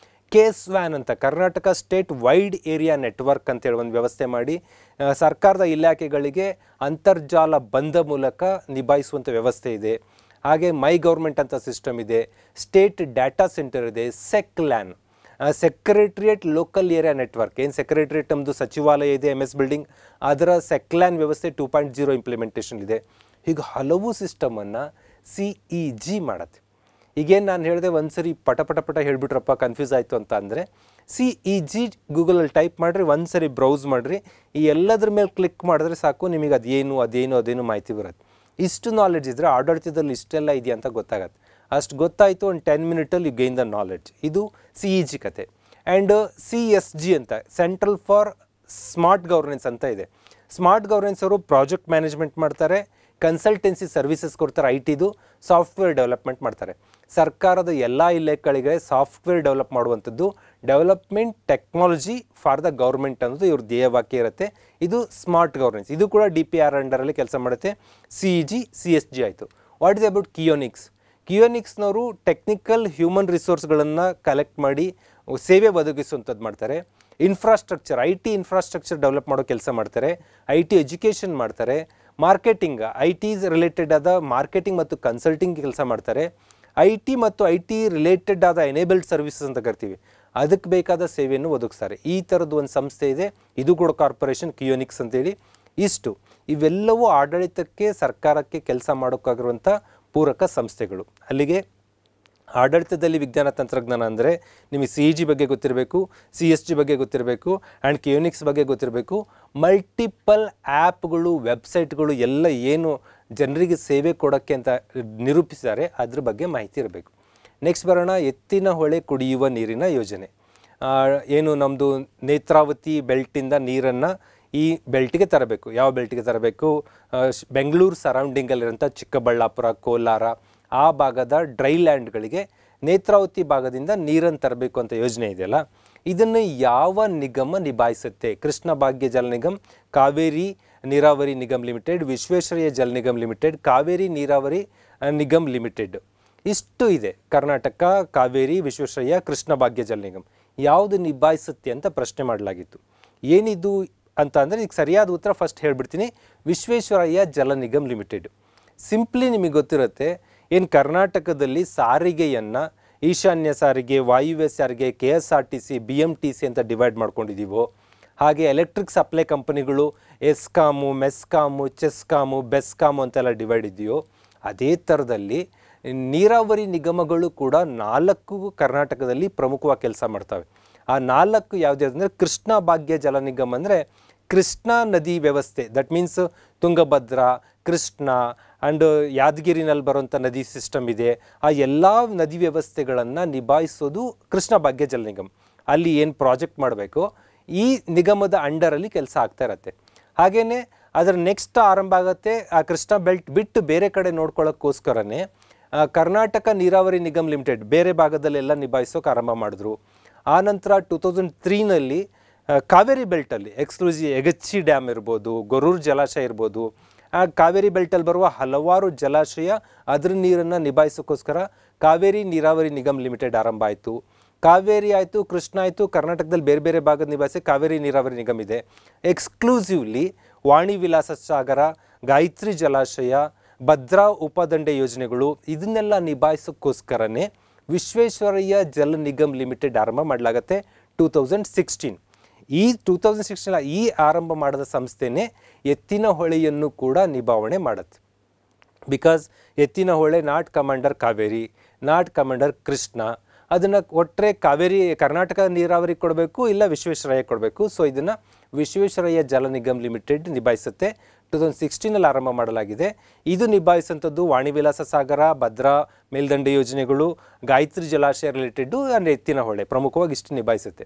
KSWAN ಅಂತ, Karnataka state wide area network ಅಂತೇಳಿ ಒಂದು ವ್ಯವಸ್ಥೆ ಮಾಡಿ ಸರ್ಕಾರದ ಇಲಾಖೆಗಳಿಗೆ ಅಂತರ್ಜಾಲ ಬಂದ ಮೂಲಕ ನಿಭಾಯಿಸುವಂಥ ವ್ಯವಸ್ಥೆ ಇದೆ. ಹಾಗೆ ಮೈ ಗೌರ್ಮೆಂಟ್ ಅಂತ ಸಿಸ್ಟಮ್ ಇದೆ. ಸ್ಟೇಟ್ ಡಾಟಾ ಸೆಂಟರ್ ಇದೆ. SECLAN, secretariat local area network, ಏನು ಸೆಕ್ರೆಟ್ರಿಯೇಟ್ ನಮ್ಮದು ಸಚಿವಾಲಯ ಇದೆ, MS ಬಿಲ್ಡಿಂಗ್, ಅದರ SECLAN ವ್ಯವಸ್ಥೆ 2.0 ಇಂಪ್ಲಿಮೆಂಟೇಷನ್ ಇದೆ. ಹೀಗೆ ಹಲವು ಸಿಸ್ಟಮನ್ನು CEG ಮಾಡುತ್ತೆ. ಈಗೇನು ನಾನು ಹೇಳಿದೆ, ಒಂದು ಸರಿ ಪಟ ಹೇಳಿಬಿಟ್ರಪ್ಪ ಕನ್ಫ್ಯೂಸ್ ಆಯಿತು ಅಂತ ಅಂದರೆ CEG ಗೂಗಲಲ್ಲಿ ಟೈಪ್ ಮಾಡಿರಿ, ಒಂದು ಸರಿ ಬ್ರೌಸ್ ಮಾಡಿರಿ, ಈ ಎಲ್ಲದ್ರ ಮೇಲೆ ಕ್ಲಿಕ್ ಮಾಡಿದ್ರೆ ಸಾಕು, ನಿಮಗೆ ಅದೇನು ಮಾಹಿತಿ ಬರುತ್ತೆ. ಇಷ್ಟು ನಾಲೆಡ್ಜ್ ಇದ್ದರೆ ಆಡಳಿತದಲ್ಲಿ ಇಷ್ಟೆಲ್ಲ ಇದೆಯಾ ಅಂತ ಗೊತ್ತಾಗತ್ತೆ. ಅಷ್ಟು ಗೊತ್ತಾಯಿತು, ಒಂದು 10 ಮಿನಿಟಲ್ಲಿ ಯು ಗೈನ್ ದ ನಾಲೆಡ್ಜ್. ಇದು CEG ಕತೆ. ಆ್ಯಂಡ್ CSG ಅಂತ, ಸೆಂಟ್ರಲ್ ಫಾರ್ ಸ್ಮಾರ್ಟ್ ಗವರ್ನೆನ್ಸ್ ಅಂತ ಇದೆ. ಸ್ಮಾರ್ಟ್ ಗವರ್ನೆನ್ಸ್ ಅವರು ಪ್ರಾಜೆಕ್ಟ್ ಮ್ಯಾನೇಜ್ಮೆಂಟ್ ಮಾಡ್ತಾರೆ, ಕನ್ಸಲ್ಟೆನ್ಸಿ ಸರ್ವಿಸಸ್ ಕೊಡ್ತಾರೆ, IT ಸಾಫ್ಟ್ವೇರ್ ಡೆವಲಪ್ಮೆಂಟ್ ಮಾಡ್ತಾರೆ. ಸರ್ಕಾರದ ಎಲ್ಲ ಇಲಾಖೆಗಳಿಗೆ ಸಾಫ್ಟ್ವೇರ್ ಡೆವಲಪ್ ಮಾಡುವಂಥದ್ದು development technology for the government ಅನ್ನೋದು ಇವ್ರ ಧ್ಯೇಯವಾಕ್ಯ ಇರುತ್ತೆ. ಇದು ಸ್ಮಾರ್ಟ್ ಗವರ್ನೆನ್ಸ್. ಇದು ಕೂಡ DPR ಅಂಡರಲ್ಲಿ ಕೆಲಸ ಮಾಡುತ್ತೆ. CEG CSG ಆಯಿತು. ವಾಟ್ ಇಸ್ ಅಬೌಟ್ ಕಿಯೋನಿಕ್ಸ್ನವರು ಟೆಕ್ನಿಕಲ್ ಹ್ಯೂಮನ್ ರಿಸೋರ್ಸ್ಗಳನ್ನು ಕಲೆಕ್ಟ್ ಮಾಡಿ ಸೇವೆ ಒದಗಿಸುವಂಥದ್ದು ಮಾಡ್ತಾರೆ. ಇನ್ಫ್ರಾಸ್ಟ್ರಕ್ಚರ್, IT ಇನ್ಫ್ರಾಸ್ಟ್ರಕ್ಚರ್ ಡೆವಲಪ್ ಮಾಡೋ ಕೆಲಸ ಮಾಡ್ತಾರೆ. IT ಎಜುಕೇಷನ್ ಮಾಡ್ತಾರೆ. ಮಾರ್ಕೆಟಿಂಗ್, IT ರಿಲೇಟೆಡ್ ಆದ ಮಾರ್ಕೆಟಿಂಗ್ ಮತ್ತು ಕನ್ಸಲ್ಟಿಂಗ್ ಕೆಲಸ ಮಾಡ್ತಾರೆ. IT ಮತ್ತು IT ರಿಲೇಟೆಡ್ ಆದ ಎನೇಬಲ್ಡ್ ಸರ್ವಿಸಸ್ ಅಂತ ಕರಿತೀವಿ, ಅದಕ್ಕೆ ಬೇಕಾದ ಸೇವೆಯನ್ನು ಒದಗಿಸ್ತಾರೆ. ಈ ಥರದ್ದು ಒಂದು ಸಂಸ್ಥೆ ಇದೆ, ಇದು ಕೂಡ ಕಾರ್ಪೊರೇಷನ್, ಕಿಯೋನಿಕ್ಸ್ ಅಂತೇಳಿ. ಇವೆಲ್ಲವೂ ಆಡಳಿತಕ್ಕೆ, ಸರ್ಕಾರಕ್ಕೆ ಕೆಲಸ ಮಾಡೋಕ್ಕಾಗಿರುವಂಥ ಪೂರಕ ಸಂಸ್ಥೆಗಳು. ಅಲ್ಲಿಗೆ ಆಡಳಿತದಲ್ಲಿ ವಿಜ್ಞಾನ ತಂತ್ರಜ್ಞಾನ ಅಂದರೆ ನಿಮಗೆ CEG ಬಗ್ಗೆ ಗೊತ್ತಿರಬೇಕು, CSG ಬಗ್ಗೆ ಗೊತ್ತಿರಬೇಕು, ಆ್ಯಂಡ್ ಕಿಯೋನಿಕ್ಸ್ ಬಗ್ಗೆ ಗೊತ್ತಿರಬೇಕು. ಮಲ್ಟಿಪಲ್ ಆ್ಯಪ್ಗಳು, ವೆಬ್ಸೈಟ್ಗಳು ಎಲ್ಲ ಏನು ಜನರಿಗೆ ಸೇವೆ ಕೊಡೋಕ್ಕೆ ಅಂತ ನಿರೂಪಿಸಿದ್ದಾರೆ, ಅದ್ರ ಬಗ್ಗೆ ಮಾಹಿತಿ ಇರಬೇಕು. ನೆಕ್ಸ್ಟ್ ಬರೋಣ, ಎತ್ತಿನ ಹೊಳೆ ಕುಡಿಯುವ ನೀರಿನ ಯೋಜನೆ. ಏನು ನಮ್ಮದು ನೇತ್ರಾವತಿ ಬೆಲ್ಟಿಂದ ನೀರನ್ನು ಈ ಬೆಲ್ಟಿಗೆ ತರಬೇಕು. ಯಾವ ಬೆಲ್ಟಿಗೆ ತರಬೇಕು? ಬೆಂಗಳೂರು ಸರೌಂಡಿಂಗಲ್ಲಿರೋಂಥ ಚಿಕ್ಕಬಳ್ಳಾಪುರ, ಕೋಲಾರ ಆ ಭಾಗದ ಡ್ರೈ ಲ್ಯಾಂಡ್ಗಳಿಗೆ ನೇತ್ರಾವತಿ ಭಾಗದಿಂದ ನೀರನ್ನು ತರಬೇಕು ಅಂತ ಯೋಜನೆ ಇದೆಯಲ್ಲ, ಇದನ್ನು ಯಾವ ನಿಗಮ ನಿಭಾಯಿಸುತ್ತೆ? ಕೃಷ್ಣ ಭಾಗ್ಯ ಜಲ ನಿಗಮ್, ಕಾವೇರಿ ನೀರಾವರಿ ನಿಗಮ್ ಲಿಮಿಟೆಡ್, ವಿಶ್ವೇಶ್ವರಯ್ಯ ಜಲ ನಿಗಮ್ ಲಿಮಿಟೆಡ್, ಕಾವೇರಿ ನೀರಾವರಿ ನಿಗಮ್ ಲಿಮಿಟೆಡ್. ಇಷ್ಟು ಇದೆ. ಕರ್ನಾಟಕ, ಕಾವೇರಿ, ವಿಶ್ವೇಶ್ವರಯ್ಯ, ಕೃಷ್ಣ ಭಾಗ್ಯ ಜಲ ನಿಗಮ್. ಯಾವುದು ನಿಭಾಯಿಸುತ್ತೆ ಅಂತ ಪ್ರಶ್ನೆ ಮಾಡಲಾಗಿತ್ತು. ಏನಿದು ಅಂತ ಅಂದರೆ ಈಗ ಸರಿಯಾದ ಉತ್ತರ ಫಸ್ಟ್ ಹೇಳಿಬಿಡ್ತೀನಿ. ವಿಶ್ವೇಶ್ವರಯ್ಯ ಜಲ ನಿಗಮ್ ಲಿಮಿಟೆಡ್. ಸಿಂಪ್ಲಿ ನಿಮಗೆ ಗೊತ್ತಿರುತ್ತೆ, ಏನು ಕರ್ನಾಟಕದಲ್ಲಿ ಸಾರಿಗೆಯನ್ನು ಈಶಾನ್ಯ ಸಾರಿಗೆ, ವಾಯುವ್ಯ ಸಾರಿಗೆ, KSRTC, BMTC ಅಂತ ಡಿವೈಡ್ ಮಾಡ್ಕೊಂಡಿದ್ದೀವೋ, ಹಾಗೆ ಎಲೆಕ್ಟ್ರಿಕ್ ಸಪ್ಲೈ ಕಂಪನಿಗಳು ಎಸ್ಕಾಮು, ಮೆಸ್ಕಾಮು, ಚೆಸ್ಕಾಮು, ಬೆಸ್ಕಾಮು ಅಂತೆಲ್ಲ ಡಿವೈಡ್ ಇದೆಯೋ, ಅದೇ ಥರದಲ್ಲಿ ನೀರಾವರಿ ನಿಗಮಗಳು ಕೂಡ 4 ಕರ್ನಾಟಕದಲ್ಲಿ ಪ್ರಮುಖವಾಗಿ ಕೆಲಸ ಮಾಡ್ತವೆ. ಆ 4 ಯಾವುದ್ಯಾವುದಂದರೆ, ಕೃಷ್ಣ ಭಾಗ್ಯ ಜಲ ನಿಗಮ್ ಅಂದರೆ ಕೃಷ್ಣಾ ನದಿ ವ್ಯವಸ್ಥೆ, that means Tungabhadra, Krishna and ಯಾದಗಿರಿನಲ್ಲಿ ಬರುವಂಥ ನದಿ ಸಿಸ್ಟಮ್ ಇದೆ. ಆ ಎಲ್ಲ ನದಿ ವ್ಯವಸ್ಥೆಗಳನ್ನು ನಿಭಾಯಿಸೋದು ಕೃಷ್ಣ ಭಾಗ್ಯ ಜಲ ನಿಗಮ್. ಅಲ್ಲಿ ಏನು ಪ್ರಾಜೆಕ್ಟ್ ಮಾಡಬೇಕು ಈ ನಿಗಮದ ಅಂಡರಲ್ಲಿ ಕೆಲಸ ಆಗ್ತಾ ಇರತ್ತೆ. ಹಾಗೆಯೇ ಅದರ ನೆಕ್ಸ್ಟ್ ಆರಂಭ ಆಗುತ್ತೆ, ಆ ಕೃಷ್ಣ ಬೆಲ್ಟ್ ಬಿಟ್ಟು ಬೇರೆ ಕಡೆ ನೋಡ್ಕೊಳ್ಳೋಕ್ಕೋಸ್ಕರನೇ ಕರ್ನಾಟಕ ನೀರಾವರಿ ನಿಗಮ್ ಲಿಮಿಟೆಡ್ ಬೇರೆ ಭಾಗದಲ್ಲೆಲ್ಲ ನಿಭಾಯಿಸೋಕೆ ಆರಂಭ ಮಾಡಿದ್ರು. ಆನಂತರ 2003ನಲ್ಲಿ ಕಾವೇರಿ ಬೆಲ್ಟಲ್ಲಿ ಎಕ್ಸ್ಕ್ಲೂಸಿವ್ ಯಗಚಿ ಡ್ಯಾಮ್ ಇರ್ಬೋದು, ಗೊರೂರು ಜಲಾಶಯ ಇರ್ಬೋದು, ಆ ಕಾವೇರಿ ಬೆಲ್ಟಲ್ಲಿ ಬರುವ ಹಲವಾರು ಜಲಾಶಯ ಅದರ ನೀರನ್ನು ನಿಭಾಯಿಸೋಕ್ಕೋಸ್ಕರ ಕಾವೇರಿ ನೀರಾವರಿ ನಿಗಮ್ ಲಿಮಿಟೆಡ್ ಆರಂಭ ಆಯಿತು. ಕಾವೇರಿ ಆಯಿತು, ಕೃಷ್ಣ ಆಯಿತು, ಕರ್ನಾಟಕದಲ್ಲಿ ಬೇರೆ ಬೇರೆ ಭಾಗದ ನಿಭಾಯಿಸಿ ಕಾವೇರಿ ನೀರಾವರಿ ನಿಗಮ್ ಇದೆ. ಎಕ್ಸ್ಕ್ಲೂಸಿವ್ಲಿ ವಾಣಿ ವಿಲಾಸ ಸಾಗರ, ಗಾಯತ್ರಿ ಜಲಾಶಯ, ಭದ್ರಾ ಉಪದಂಡೆ ಯೋಜನೆಗಳು ಇದನ್ನೆಲ್ಲ ನಿಭಾಯಿಸೋಕ್ಕೋಸ್ಕರನೇ ವಿಶ್ವೇಶ್ವರಯ್ಯ ಜಲ ನಿಗಮ್ ಲಿಮಿಟೆಡ್ ಆರಂಭ ಮಾಡಲಾಗತ್ತೆ 2016. ಈ 2016 ಈ ಆರಂಭ ಮಾಡಿದ ಸಂಸ್ಥೆನೇ ಎತ್ತಿನಹೊಳೆಯನ್ನು ಕೂಡ ನಿಭಾವಣೆ ಮಾಡುತ್ತೆ. Because Ettinahole not commander Kaveri, not commander Krishna, ಅದನ್ನು ಒಟ್ಟರೆ ಕಾವೇರಿ ಕರ್ನಾಟಕ ನೀರಾವರಿ ಕೊಡಬೇಕು ಇಲ್ಲ ವಿಶ್ವೇಶ್ವರಯ್ಯ ಕೊಡಬೇಕು. ಸೊ ಇದನ್ನು ವಿಶ್ವೇಶ್ವರಯ್ಯ ಜಲ ನಿಗಮ್ ಲಿಮಿಟೆಡ್ ನಿಭಾಯಿಸುತ್ತೆ. 2016 ಆರಂಭ ಮಾಡಲಾಗಿದೆ. ಇದು ನಿಭಾಯಿಸುವಂಥದ್ದು ವಾಣಿವಿಲಾಸ ಸಾಗರ, ಭದ್ರಾ ಮೇಲ್ದಂಡೆ ಯೋಜನೆಗಳು, ಗಾಯತ್ರಿ ಜಲಾಶಯ ರಿಲೇಟೆಡ್ಡು ಅಂದರೆ ಎತ್ತಿನಹೊಳೆ ಪ್ರಮುಖವಾಗಿ ಇಷ್ಟು ನಿಭಾಯಿಸುತ್ತೆ.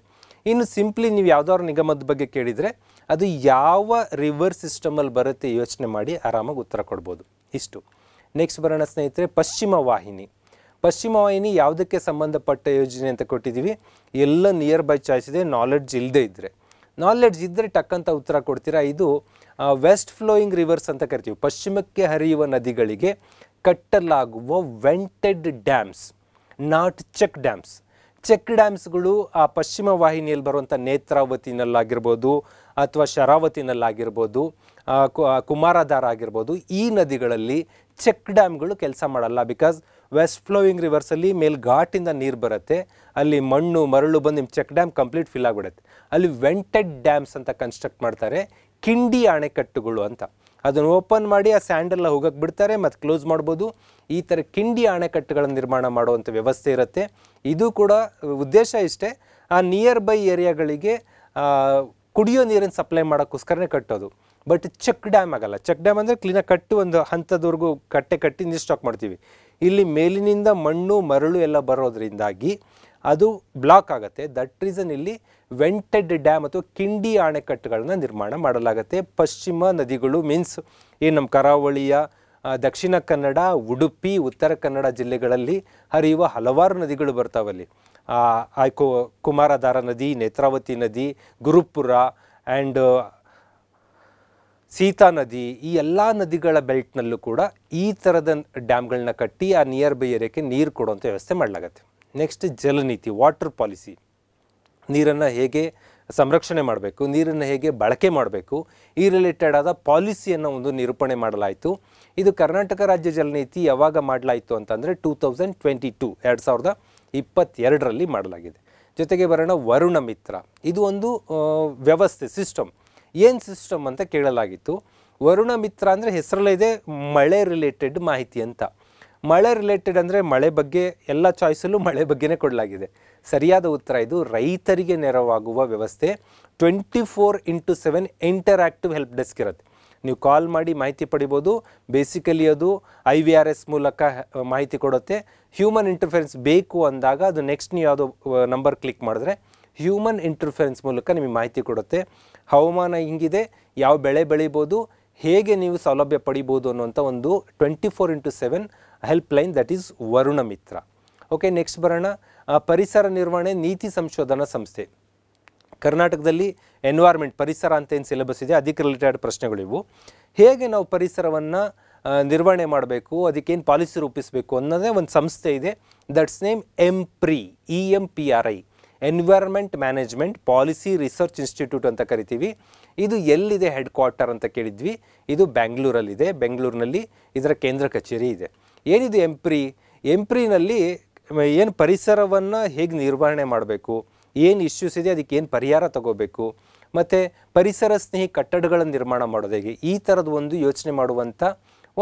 ಇನ್ನು ಸಿಂಪ್ಲಿ ನೀವು ಯಾವುದಾದ್ರು ನಿಗಮದ ಬಗ್ಗೆ ಕೇಳಿದರೆ ಅದು ಯಾವ ರಿವರ್ ಸಿಸ್ಟಮಲ್ಲಿ ಬರುತ್ತೆ ಯೋಚನೆ ಮಾಡಿ ಆರಾಮಾಗಿ ಉತ್ತರ ಕೊಡ್ಬೋದು. ಇಷ್ಟು. ನೆಕ್ಸ್ಟ್ ಬರೋಣ ಸ್ನೇಹಿತರೆ, ಪಶ್ಚಿಮ ವಾಹಿನಿ. ಪಶ್ಚಿಮ ವಾಹಿನಿ ಯಾವುದಕ್ಕೆ ಸಂಬಂಧಪಟ್ಟ ಯೋಜನೆ ಅಂತ ಕೊಟ್ಟಿದ್ದೀವಿ. ಎಲ್ಲ ನಿಯರ್ ಬೈ ಚಾಯ್ಸ್ ಇದೆ. ನಾಲೆಡ್ಜ್ ಇಲ್ಲದೆ ಇದ್ದರೆ, ನಾಲೆಡ್ಜ್ ಇದ್ದರೆ ಟಕ್ಕಂತ ಉತ್ತರ ಕೊಡ್ತೀರಾ. ಇದು ವೆಸ್ಟ್ ಫ್ಲೋಯಿಂಗ್ ರಿವರ್ಸ್ ಅಂತ ಕರಿತೀವಿ. ಪಶ್ಚಿಮಕ್ಕೆ ಹರಿಯುವ ನದಿಗಳಿಗೆ ಕಟ್ಟಲಾಗುವ vented dams, not check dams. Check ಡ್ಯಾಮ್ಸ್ಗಳು ಆ ಪಶ್ಚಿಮ ವಾಹಿನಿಯಲ್ಲಿ ಬರುವಂಥ ನೇತ್ರಾವತಿನಲ್ಲಾಗಿರ್ಬೋದು ಅಥವಾ ಶರಾವತಿನಲ್ಲಾಗಿರ್ಬೋದು, ಕುಮಾರಧಾರ ಆಗಿರ್ಬೋದು, ಈ ನದಿಗಳಲ್ಲಿ ಚೆಕ್ ಡ್ಯಾಮ್ಗಳು ಕೆಲಸ ಮಾಡಲ್ಲ. ಬಿಕಾಸ್ ವೆಸ್ಟ್ ಫ್ಲೋಯಿಂಗ್ ರಿವರ್ಸಲ್ಲಿ ಮೇಲೆ ಘಾಟಿಂದ ನೀರು ಬರುತ್ತೆ, ಅಲ್ಲಿ ಮಣ್ಣು ಮರಳು ಬಂದು ನಿಮ್ಮ ಚೆಕ್ ಡ್ಯಾಮ್ ಕಂಪ್ಲೀಟ್ ಫಿಲ್ ಆಗಿಬಿಡುತ್ತೆ. ಅಲ್ಲಿ ವೆಂಟೆಡ್ ಡ್ಯಾಮ್ಸ್ ಅಂತ ಕನ್ಸ್ಟ್ರಕ್ಟ್ ಮಾಡ್ತಾರೆ, ಕಿಂಡಿ ಅಣೆಕಟ್ಟುಗಳು ಅಂತ. ಅದನ್ನು ಓಪನ್ ಮಾಡಿ ಆ ಸ್ಯಾಂಡೆಲ್ಲ ಹೋಗಕ್ಕೆ ಬಿಡ್ತಾರೆ ಮತ್ತು ಕ್ಲೋಸ್ ಮಾಡ್ಬೋದು. ಈ ಥರ ಕಿಂಡಿ ಅಣೆಕಟ್ಟುಗಳನ್ನು ನಿರ್ಮಾಣ ಮಾಡುವಂಥ ವ್ಯವಸ್ಥೆ ಇರುತ್ತೆ. ಇದು ಕೂಡ ಉದ್ದೇಶ ಇಷ್ಟೇ, ಆ ನಿಯರ್ ಬೈ ಏರಿಯಾಗಳಿಗೆ ಕುಡಿಯೋ ನೀರನ್ನು ಸಪ್ಲೈ ಮಾಡೋಕ್ಕೋಸ್ಕರನೇ ಕಟ್ಟೋದು. ಬಟ್ ಚೆಕ್ ಡ್ಯಾಮ್ ಆಗಲ್ಲ. ಚೆಕ್ ಡ್ಯಾಮ್ ಅಂದರೆ ಕ್ಲೀನಾಗಿ ಕಟ್ಟು ಒಂದು ಹಂತದವರೆಗೂ ಕಟ್ಟಿ ನೀರು ಸ್ಟಾಕ್ ಮಾಡ್ತೀವಿ. ಇಲ್ಲಿ ಮೇಲಿನಿಂದ ಮಣ್ಣು ಮರಳು ಎಲ್ಲ ಬರೋದ್ರಿಂದಾಗಿ ಅದು ಬ್ಲಾಕ್ ಆಗುತ್ತೆ. ದಟ್ ರೀಸನ್ ಇಲ್ಲಿ ವೆಂಟೆಡ್ ಡ್ಯಾಮ್ ಅಥವಾ ಕಿಂಡಿ ಅಣೆಕಟ್ಟುಗಳನ್ನ ನಿರ್ಮಾಣ ಮಾಡಲಾಗುತ್ತೆ. ಪಶ್ಚಿಮ ನದಿಗಳು ಮೀನ್ಸ್ ಏನು ನಮ್ಮ ಕರಾವಳಿಯ ದಕ್ಷಿಣ ಕನ್ನಡ, ಉಡುಪಿ, ಉತ್ತರ ಕನ್ನಡ ಜಿಲ್ಲೆಗಳಲ್ಲಿ ಹರಿಯುವ ಹಲವಾರು ನದಿಗಳು ಬರ್ತಾವಲ್ಲಿ. ಕುಮಾರಧಾರ ನದಿ, ನೇತ್ರಾವತಿ ನದಿ, ಗುರುಪುರ ಆ್ಯಂಡ್ ಸೀತಾ ನದಿ, ಈ ಎಲ್ಲ ನದಿಗಳ ಬೆಲ್ಟ್ನಲ್ಲೂ ಕೂಡ ಈ ಥರದ ಡ್ಯಾಮ್ಗಳನ್ನ ಕಟ್ಟಿ ಆ ನಿಯರ್ ಬೈ ಏರಿಯಾಕ್ಕೆ ನೀರು ಕೊಡುವಂಥ ವ್ಯವಸ್ಥೆ ಮಾಡಲಾಗತ್ತೆ. ನೆಕ್ಸ್ಟ್ ಜಲನೀತಿ, ವಾಟರ್ ಪಾಲಿಸಿ. ನೀರನ್ನು ಹೇಗೆ ಸಂರಕ್ಷಣೆ ಮಾಡಬೇಕು, ನೀರನ್ನು ಹೇಗೆ ಬಳಕೆ ಮಾಡಬೇಕು, ಈ ರಿಲೇಟೆಡ್ ಆದ ಪಾಲಿಸಿಯನ್ನು ಒಂದು ನಿರೂಪಣೆ ಮಾಡಲಾಯಿತು. ಇದು ಕರ್ನಾಟಕ ರಾಜ್ಯ ಜಲನೀತಿ ಯಾವಾಗ ಮಾಡಲಾಯಿತು ಅಂತಂದರೆ 2022 2022ರಲ್ಲಿ ಮಾಡಲಾಗಿದೆ. ಜೊತೆಗೆ ಬರೋಣ ವರುಣ ಮಿತ್ರ. ಇದು ಒಂದು ವ್ಯವಸ್ಥೆ, ಸಿಸ್ಟಮ್. ಏನು ಸಿಸ್ಟಮ್ ಅಂತ ಕೇಳಲಾಗಿತ್ತು. ವರುಣ ಮಿತ್ರ ಅಂದರೆ ಹೆಸರಲ್ಲೇ ಇದೆ, ಮಳೆ ರಿಲೇಟೆಡ್ ಮಾಹಿತಿ ಅಂತ. ಮಳೆ ರಿಲೇಟೆಡ್ ಅಂದರೆ ಮಳೆ ಬಗ್ಗೆ ಎಲ್ಲ ಚಾಯ್ಸಲ್ಲೂ ಮಳೆ ಬಗ್ಗೆನೇ ಕೊಡಲಾಗಿದೆ. ಸರಿಯಾದ ಉತ್ತರ ಇದು. ರೈತರಿಗೆ ನೆರವಾಗುವ ವ್ಯವಸ್ಥೆ. 24x7 ಇಂಟರಾಕ್ಟಿವ್ ಹೆಲ್ಪ್ ಡೆಸ್ಕ್ ಇರುತ್ತೆ. ನೀವು ಕಾಲ್ ಮಾಡಿ ಮಾಹಿತಿ ಪಡಿಬೋದು. ಬೇಸಿಕಲಿ ಅದು IVRS ಮೂಲಕ ಮಾಹಿತಿ ಕೊಡುತ್ತೆ. ಹ್ಯೂಮನ್ ಇಂಟರ್ಫರೆನ್ಸ್ ಬೇಕು ಅಂದಾಗ ಅದು ನೆಕ್ಸ್ಟ್ ನೀವು ಯಾವುದೋ ನಂಬರ್ ಕ್ಲಿಕ್ ಮಾಡಿದ್ರೆ ಹ್ಯೂಮನ್ ಇಂಟರ್ಫರೆನ್ಸ್ ಮೂಲಕ ನಿಮಗೆ ಮಾಹಿತಿ ಕೊಡುತ್ತೆ. ಹವಾಮಾನ ಹಿಂಗಿದೆ, ಯಾವ ಬೆಳೆ ಬೆಳಿಬೋದು, ಹೇಗೆ ನೀವು ಸೌಲಭ್ಯ ಪಡಿಬೋದು ಅನ್ನುವಂಥ ಒಂದು 24x7 help line, that is Varuna Mitra. Okay, next ಬರೋಣ. ಪರಿಸರ ನಿರ್ವಹಣೆ ನೀತಿ ಸಂಶೋಧನಾ ಸಂಸ್ಥೆ. ಕರ್ನಾಟಕದಲ್ಲಿ ಎನ್ವೈರ್ಮೆಂಟ್, ಪರಿಸರ ಅಂತ ಏನು ಸಿಲೆಬಸ್ ಇದೆ ಅದಕ್ಕೆ ರಿಲೇಟೆಡ್ ಪ್ರಶ್ನೆಗಳಿವು. ಹೇಗೆ ನಾವು ಪರಿಸರವನ್ನು ನಿರ್ವಹಣೆ ಮಾಡಬೇಕು, ಅದಕ್ಕೇನು ಪಾಲಿಸಿ ರೂಪಿಸಬೇಕು ಅನ್ನೋದೇ ಒಂದು ಸಂಸ್ಥೆ ಇದೆ. That's name EMPRI, EMPRI, environment management policy research institute ಅಂತ ಕರಿತೀವಿ. ಇದು ಎಲ್ಲಿದೆ ಹೆಡ್ ಕ್ವಾರ್ಟರ್ ಅಂತ ಕೇಳಿದ್ವಿ. ಇದು ಬೆಂಗಳೂರಲ್ಲಿದೆ. ಬೆಂಗಳೂರಿನಲ್ಲಿ ಇದರ ಕೇಂದ್ರ ಕಚೇರಿ ಇದೆ. ಏನಿದು ಎಂಪ್ರಿನಲ್ಲಿ ಏನು ಪರಿಸರವನ್ನು ಹೇಗೆ ನಿರ್ವಹಣೆ ಮಾಡಬೇಕು, ಏನು ಇಶ್ಯೂಸ್ ಇದೆ, ಅದಕ್ಕೆ ಏನು ಪರಿಹಾರ ತಗೋಬೇಕು, ಮತ್ತು ಪರಿಸರ ಸ್ನೇಹಿ ಕಟ್ಟಡಗಳ ನಿರ್ಮಾಣ ಮಾಡೋದು ಹೇಗೆ, ಈ ಥರದ ಒಂದು ಯೋಚನೆ ಮಾಡುವಂಥ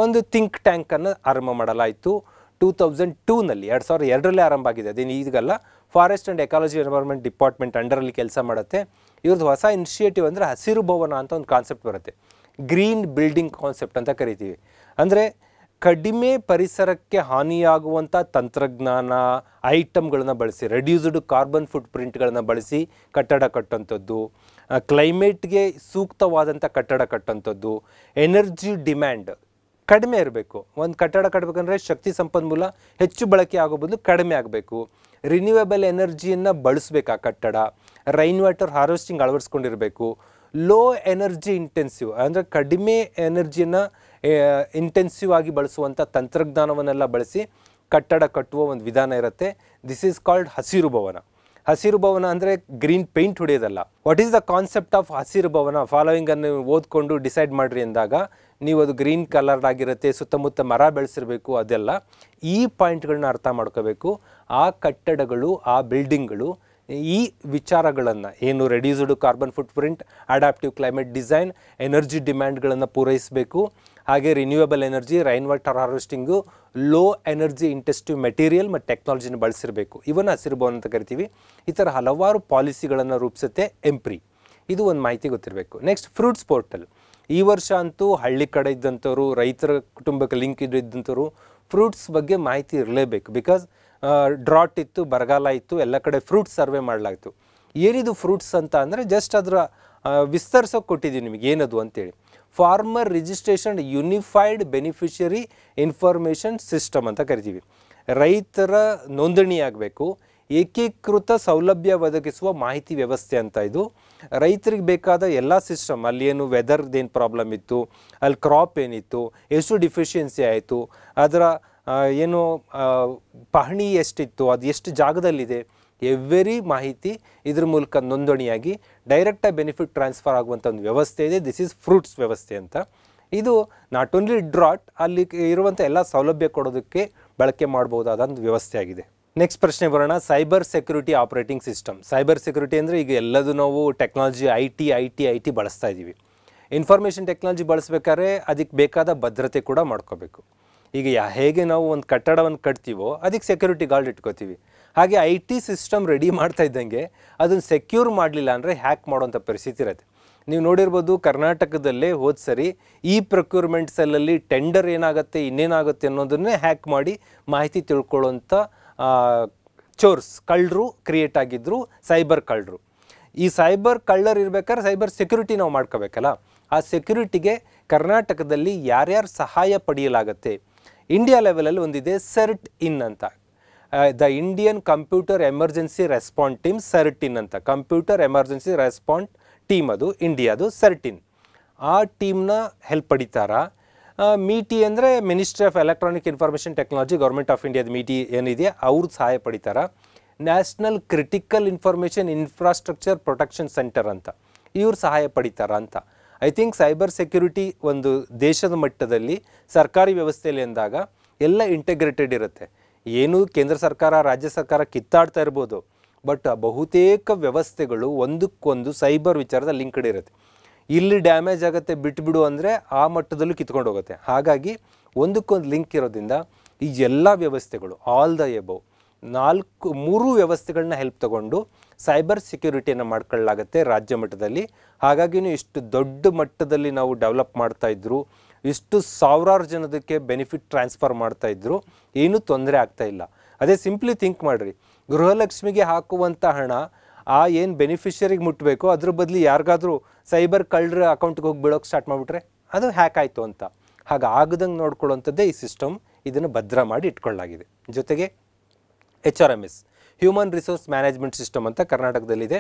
ಒಂದು ಥಿಂಕ್ ಟ್ಯಾಂಕನ್ನು ಆರಂಭ ಮಾಡಲಾಯಿತು 2002ನಲ್ಲಿ. 2002ರಲ್ಲೇ ಆರಂಭ ಆಗಿದೆ. ಅದೇನು ಈಗಲ್ಲ. Forest and ecology environment department ಅಂಡರಲ್ಲಿ ಕೆಲಸ ಮಾಡುತ್ತೆ. ಇವ್ರದ್ದು ಹೊಸ ಇನಿಷಿಯೇಟಿವ್ ಅಂದರೆ ಹಸಿರು ಭವನ ಅಂತ ಒಂದು ಕಾನ್ಸೆಪ್ಟ್ ಬರುತ್ತೆ. ಗ್ರೀನ್ ಬಿಲ್ಡಿಂಗ್ ಕಾನ್ಸೆಪ್ಟ್ ಅಂತ ಕರಿತೀವಿ. ಅಂದರೆ ಕಡಿಮೆ ಪರಿಸರಕ್ಕೆ ಹಾನಿಯಾಗುವಂಥ ತಂತ್ರಜ್ಞಾನ ಐಟಮ್ಗಳನ್ನ ಬಳಸಿ, ರೆಡ್ಯೂಸ್ಡ್ ಕಾರ್ಬನ್ ಫುಟ್ ಪ್ರಿಂಟ್ಗಳನ್ನ ಬಳಸಿ ಕಟ್ಟಡ ಕಟ್ಟುವಂಥದ್ದು, ಕ್ಲೈಮೇಟ್ಗೆ ಸೂಕ್ತವಾದಂಥ ಕಟ್ಟಡ ಕಟ್ಟುವಂಥದ್ದು, ಎನರ್ಜಿ ಡಿಮ್ಯಾಂಡ್ ಕಡಿಮೆ ಇರಬೇಕು. ಒಂದು ಕಟ್ಟಡ ಕಟ್ಟಬೇಕಂದ್ರೆ ಶಕ್ತಿ ಸಂಪನ್ಮೂಲ ಹೆಚ್ಚು ಬಳಕೆ ಆಗೋ ಬದಲು ಕಡಿಮೆ ಆಗಬೇಕು. ರಿನ್ಯೂವೇಬಲ್ ಎನರ್ಜಿಯನ್ನು ಬಳಸಬೇಕು ಆ ಕಟ್ಟಡ. ರೈನ್ ವಾಟರ್ ಹಾರ್ವೆಸ್ಟಿಂಗ್ ಅಳವಡಿಸ್ಕೊಂಡಿರಬೇಕು. ಲೋ ಎನರ್ಜಿ ಇಂಟೆನ್ಸಿವ್ ಅಂದರೆ ಕಡಿಮೆ ಎನರ್ಜಿಯನ್ನು ಇಂಟೆನ್ಸಿವ್ ಆಗಿ ಬಳಸುವಂಥ ತಂತ್ರಜ್ಞಾನವನ್ನೆಲ್ಲ ಬಳಸಿ ಕಟ್ಟಡ ಕಟ್ಟುವ ಒಂದು ವಿಧಾನ ಇರುತ್ತೆ. ದಿಸ್ ಈಸ್ ಕಾಲ್ಡ್ ಹಸಿರು ಭವನ. ಹಸಿರು ಭವನ ಅಂದರೆ ಗ್ರೀನ್ ಪೇಂಟ್ ಹೊಡೆಯೋದಲ್ಲ. What is the concept of ಹಸಿರು ಭವನ ಫಾಲೋಯಿಂಗ್ ಅನ್ನು ಓದ್ಕೊಂಡು ಡಿಸೈಡ್ ಮಾಡಿರಿ ಅಂದಾಗ ನೀವು ಅದು ಗ್ರೀನ್ ಕಲರ್ಡ್ ಆಗಿರುತ್ತೆ, ಸುತ್ತಮುತ್ತ ಮರ ಬೆಳೆಸಿರಬೇಕು, ಅದೆಲ್ಲ ಈ ಪಾಯಿಂಟ್ಗಳನ್ನ ಅರ್ಥ ಮಾಡ್ಕೋಬೇಕು. ಆ ಕಟ್ಟಡಗಳು, ಆ ಬಿಲ್ಡಿಂಗ್ಗಳು ಈ ವಿಚಾರಗಳನ್ನು ಏನು reduced carbon footprint, adaptive climate design, energy ಡಿಮ್ಯಾಂಡ್ಗಳನ್ನು ಪೂರೈಸಬೇಕು. ಹಾಗೆ renewable energy, rain water harvesting, low energy intensive material ಮತ್ತು ಟೆಕ್ನಾಲಜಿನ ಬಳಸಿರಬೇಕು. ಇವನ್ನ ಹಸಿರು ಭವನ ಅಂತ ಕರಿತೀವಿ. ಈ ಥರ ಹಲವಾರು ಪಾಲಿಸಿಗಳನ್ನು ರೂಪಿಸುತ್ತೆ ಎಂಪ್ರಿ. ಇದು ಒಂದು ಮಾಹಿತಿ ಗೊತ್ತಿರಬೇಕು. Next fruits portal. ಈ ವರ್ಷ ಅಂತೂ ಹಳ್ಳಿ ಕಡೆ ಇದ್ದಂಥವ್ರು, ರೈತರ ಕುಟುಂಬಕ್ಕೆ ಲಿಂಕ್ ಇದ್ದಂಥವ್ರು ಫ್ರೂಟ್ಸ್ ಬಗ್ಗೆ ಮಾಹಿತಿ ಇರಲೇಬೇಕು. ಬಿಕಾಸ್ ಡ್ರಾಟ್ ಇತ್ತು, ಬರಗಾಲ ಇತ್ತು, ಎಲ್ಲ ಕಡೆ ಫ್ರೂಟ್ಸ್ ಸರ್ವೆ ಮಾಡಲಾಯಿತು. ಏನಿದು ಫ್ರೂಟ್ಸ್ ಅಂತ ಅಂದರೆ ಜಸ್ಟ್ ಅದರ ವಿಸ್ತರಿಸೋಕೆ ಕೊಟ್ಟಿದ್ದೀವಿ ನಿಮಗೆ ಏನದು ಅಂತೇಳಿ. Farmer registration unified beneficiary information system ಅಂತ ಕರಿತೀವಿ. ರೈತರ ನೋಂದಣಿ ಆಗಬೇಕು. ಏಕೀಕೃತ ಸೌಲಭ್ಯ ಒದಗಿಸುವ ಮಾಹಿತಿ ವ್ಯವಸ್ಥೆ ಅಂತ ಇದು. ರೈತರಿಗೆ ಬೇಕಾದ ಎಲ್ಲ ಸಿಸ್ಟಮ್, ಅಲ್ಲಿ ಏನು ವೆದರ್ದೇನು ಪ್ರಾಬ್ಲಮ್ ಇತ್ತು, ಅಲ್ಲಿ ಕ್ರಾಪ್ ಏನಿತ್ತು, ಎಷ್ಟು ಡಿಫಿಷಿಯನ್ಸಿ ಆಯಿತು, ಅದರ ಏನು ಪಹಣಿ ಎಷ್ಟಿತ್ತು, ಅದು ಎಷ್ಟು ಜಾಗದಲ್ಲಿದೆ, ಎವ್ರಿ ಮಾಹಿತಿ ಇದ್ರ ಮೂಲಕ ನೋಂದಣಿಯಾಗಿ ಡೈರೆಕ್ಟಾಗಿ ಬೆನಿಫಿಟ್ ಟ್ರಾನ್ಸ್ಫರ್ ಆಗುವಂಥ ಒಂದು ವ್ಯವಸ್ಥೆ ಇದೆ. ದಿಸ್ ಈಸ್ ಫ್ರೂಟ್ಸ್ ವ್ಯವಸ್ಥೆ ಅಂತ. ಇದು ನಾಟ್ ಓನ್ಲಿ ಡ್ರಾಟ್, ಅಲ್ಲಿ ಇರುವಂಥ ಎಲ್ಲ ಸೌಲಭ್ಯ ಕೊಡೋದಕ್ಕೆ ಬಳಕೆ ಮಾಡ್ಬೋದಾದ ಒಂದು ವ್ಯವಸ್ಥೆ ಆಗಿದೆ. ನೆಕ್ಸ್ಟ್ ಪ್ರಶ್ನೆ ಬರೋಣ. Cyber security operating system. Cyber security ಅಂದರೆ ಈಗ ಎಲ್ಲದೂ ನಾವು ಟೆಕ್ನಾಲಜಿ ಐ ಟಿ ಬಳಸ್ತಾ ಇದ್ದೀವಿ. ಇನ್ಫಾರ್ಮೇಷನ್ ಟೆಕ್ನಾಲಜಿ ಬಳಸಬೇಕಾದ್ರೆ ಅದಕ್ಕೆ ಬೇಕಾದ ಭದ್ರತೆ ಕೂಡ ಮಾಡ್ಕೋಬೇಕು. ಈಗ ಹೇಗೆ ನಾವು ಒಂದು ಕಟ್ಟಡವನ್ನು ಕಟ್ತೀವೋ ಅದಕ್ಕೆ ಸೆಕ್ಯೂರಿಟಿ ಗಾರ್ಡ್ ಇಟ್ಕೋತೀವಿ. ಹಾಗೆ ಐ ಟಿ ಸಿಸ್ಟಮ್ ರೆಡಿ ಮಾಡ್ತಾ ಇದ್ದಂಗೆ ಅದನ್ನು ಸೆಕ್ಯೂರ್ ಮಾಡಲಿಲ್ಲ ಅಂದರೆ ಹ್ಯಾಕ್ ಮಾಡೋವಂಥ ಪರಿಸ್ಥಿತಿ ಇರುತ್ತೆ. ನೀವು ನೋಡಿರ್ಬೋದು, ಕರ್ನಾಟಕದಲ್ಲೇ ಹೋದ ಸರಿ ಈ ಪ್ರೊಕ್ಯೂರ್ಮೆಂಟ್ ಸೆಲ್ಲಲ್ಲಿ ಟೆಂಡರ್ ಏನಾಗುತ್ತೆ, ಇನ್ನೇನಾಗುತ್ತೆ ಅನ್ನೋದನ್ನೇ ಹ್ಯಾಕ್ ಮಾಡಿ ಮಾಹಿತಿ ತಿಳ್ಕೊಳ್ಳೋಂಥ ಕಳ್ಳರು ಕ್ರಿಯೇಟ್ ಆಗಿದ್ದರು, ಸೈಬರ್ ಕಳ್ಳರು. ಈ ಸೈಬರ್ ಕಳ್ಳರು ಇರ್ಬೇಕಾದ್ರೆ ಸೈಬರ್ ಸೆಕ್ಯೂರಿಟಿ ನಾವು ಮಾಡ್ಕೋಬೇಕಲ್ಲ. ಆ ಸೆಕ್ಯೂರಿಟಿಗೆ ಕರ್ನಾಟಕದಲ್ಲಿ ಯಾರ್ಯಾರು ಸಹಾಯ ಪಡೆಯಲಾಗತ್ತೆ, ಇಂಡಿಯಾ ಲೆವೆಲಲ್ಲಿ ಒಂದಿದೆ CERT ಇನ್ ಅಂತ, the Indian computer emergency response team, CERT ಇನ್ ಅಂತ. ಕಂಪ್ಯೂಟರ್ ಎಮರ್ಜೆನ್ಸಿ ರೆಸ್ಪಾನ್ಸ್ ಟೀಮ್ ಅದು ಇಂಡಿಯಾದು, CERT ಇನ್. ಆ ಟೀಮ್ನ ಹೆಲ್ಪ್ ಪಡಿತಾರಾ. ಮೀಟಿ ಅಂದರೆ ministry of electronic information technology, government of ಇಂಡಿಯಾದ ಮೀಟಿ ಏನಿದೆ ಅವ್ರದ್ದು ಸಹಾಯ ಪಡಿತಾರ. National critical information infrastructure protection centre ಅಂತ, ಇವ್ರು ಸಹಾಯ ಪಡಿತಾರ ಅಂತ. ಐ ಥಿಂಕ್ ಸೈಬರ್ ಸೆಕ್ಯೂರಿಟಿ ಒಂದು ದೇಶದ ಮಟ್ಟದಲ್ಲಿ ಸರ್ಕಾರಿ ವ್ಯವಸ್ಥೆಯಲ್ಲಿ ಅಂದಾಗ ಎಲ್ಲ ಇಂಟಗ್ರೇಟೆಡ್ ಇರುತ್ತೆ. ಏನು ಕೇಂದ್ರ ಸರ್ಕಾರ, ರಾಜ್ಯ ಸರ್ಕಾರ ಕಿತ್ತಾಡ್ತಾ ಇರ್ಬೋದು, ಬಟ್ ಬಹುತೇಕ ವ್ಯವಸ್ಥೆಗಳು ಒಂದಕ್ಕೊಂದು ಸೈಬರ್ ವಿಚಾರದ ಲಿಂಕ್ಡ್ ಇರುತ್ತೆ. ಇಲ್ಲಿ ಡ್ಯಾಮೇಜ್ ಆಗುತ್ತೆ ಬಿಟ್ಬಿಡು ಅಂದರೆ ಆ ಮಟ್ಟದಲ್ಲೂ ಕಿತ್ಕೊಂಡು ಹೋಗುತ್ತೆ. ಹಾಗಾಗಿ ಒಂದಕ್ಕೊಂದು ಲಿಂಕ್ ಇರೋದ್ರಿಂದ ಈ ಎಲ್ಲ ವ್ಯವಸ್ಥೆಗಳು ಆಲ್ ದ ಎಬವ್ 3 ವ್ಯವಸ್ಥೆಗಳನ್ನ ಹೆಲ್ಪ್ ತಗೊಂಡು ಸೈಬರ್ ಸೆಕ್ಯೂರಿಟಿಯನ್ನು ಮಾಡ್ಕೊಳ್ಳಲಾಗುತ್ತೆ ರಾಜ್ಯ ಮಟ್ಟದಲ್ಲಿ. ಹಾಗಾಗಿನೂ ಇಷ್ಟು ದೊಡ್ಡ ಮಟ್ಟದಲ್ಲಿ ನಾವು ಡೆವಲಪ್ ಮಾಡ್ತಾಯಿದ್ರು, ಇಷ್ಟು ಸಾವಿರಾರು ಜನದಕ್ಕೆ ಬೆನಿಫಿಟ್ ಟ್ರಾನ್ಸ್ಫರ್ ಮಾಡ್ತಾಯಿದ್ರು, ಏನೂ ತೊಂದರೆ ಆಗ್ತಾಯಿಲ್ಲ. ಅದೇ ಸಿಂಪ್ಲಿ ಥಿಂಕ್ ಮಾಡಿರಿ, ಗೃಹಲಕ್ಷ್ಮಿಗೆ ಹಾಕುವಂಥ ಹಣ ಆ ಏನು ಬೆನಿಫಿಷರಿಗೆ ಮುಟ್ಟಬೇಕು, ಅದ್ರ ಬದಲು ಯಾರಿಗಾದರೂ ಸೈಬರ್ ಕಳ್ಳರ ಅಕೌಂಟ್ಗೆ ಹೋಗಿ ಬೀಳೋಕ್ಕೆ ಸ್ಟಾರ್ಟ್ ಮಾಡಿಬಿಟ್ರೆ ಅದು ಹ್ಯಾಕ್ ಆಯಿತು ಅಂತ. ಹಾಗೆ ಆಗದಂಗೆ ನೋಡ್ಕೊಳ್ಳೋಂಥದ್ದೇ ಈ ಸಿಸ್ಟಮ್. ಇದನ್ನು ಭದ್ರ ಮಾಡಿ ಇಟ್ಕೊಳ್ಳಲಾಗಿದೆ. ಜೊತೆಗೆ HRMS, human resource management system ಅಂತ ಕರ್ನಾಟಕದಲ್ಲಿದೆ.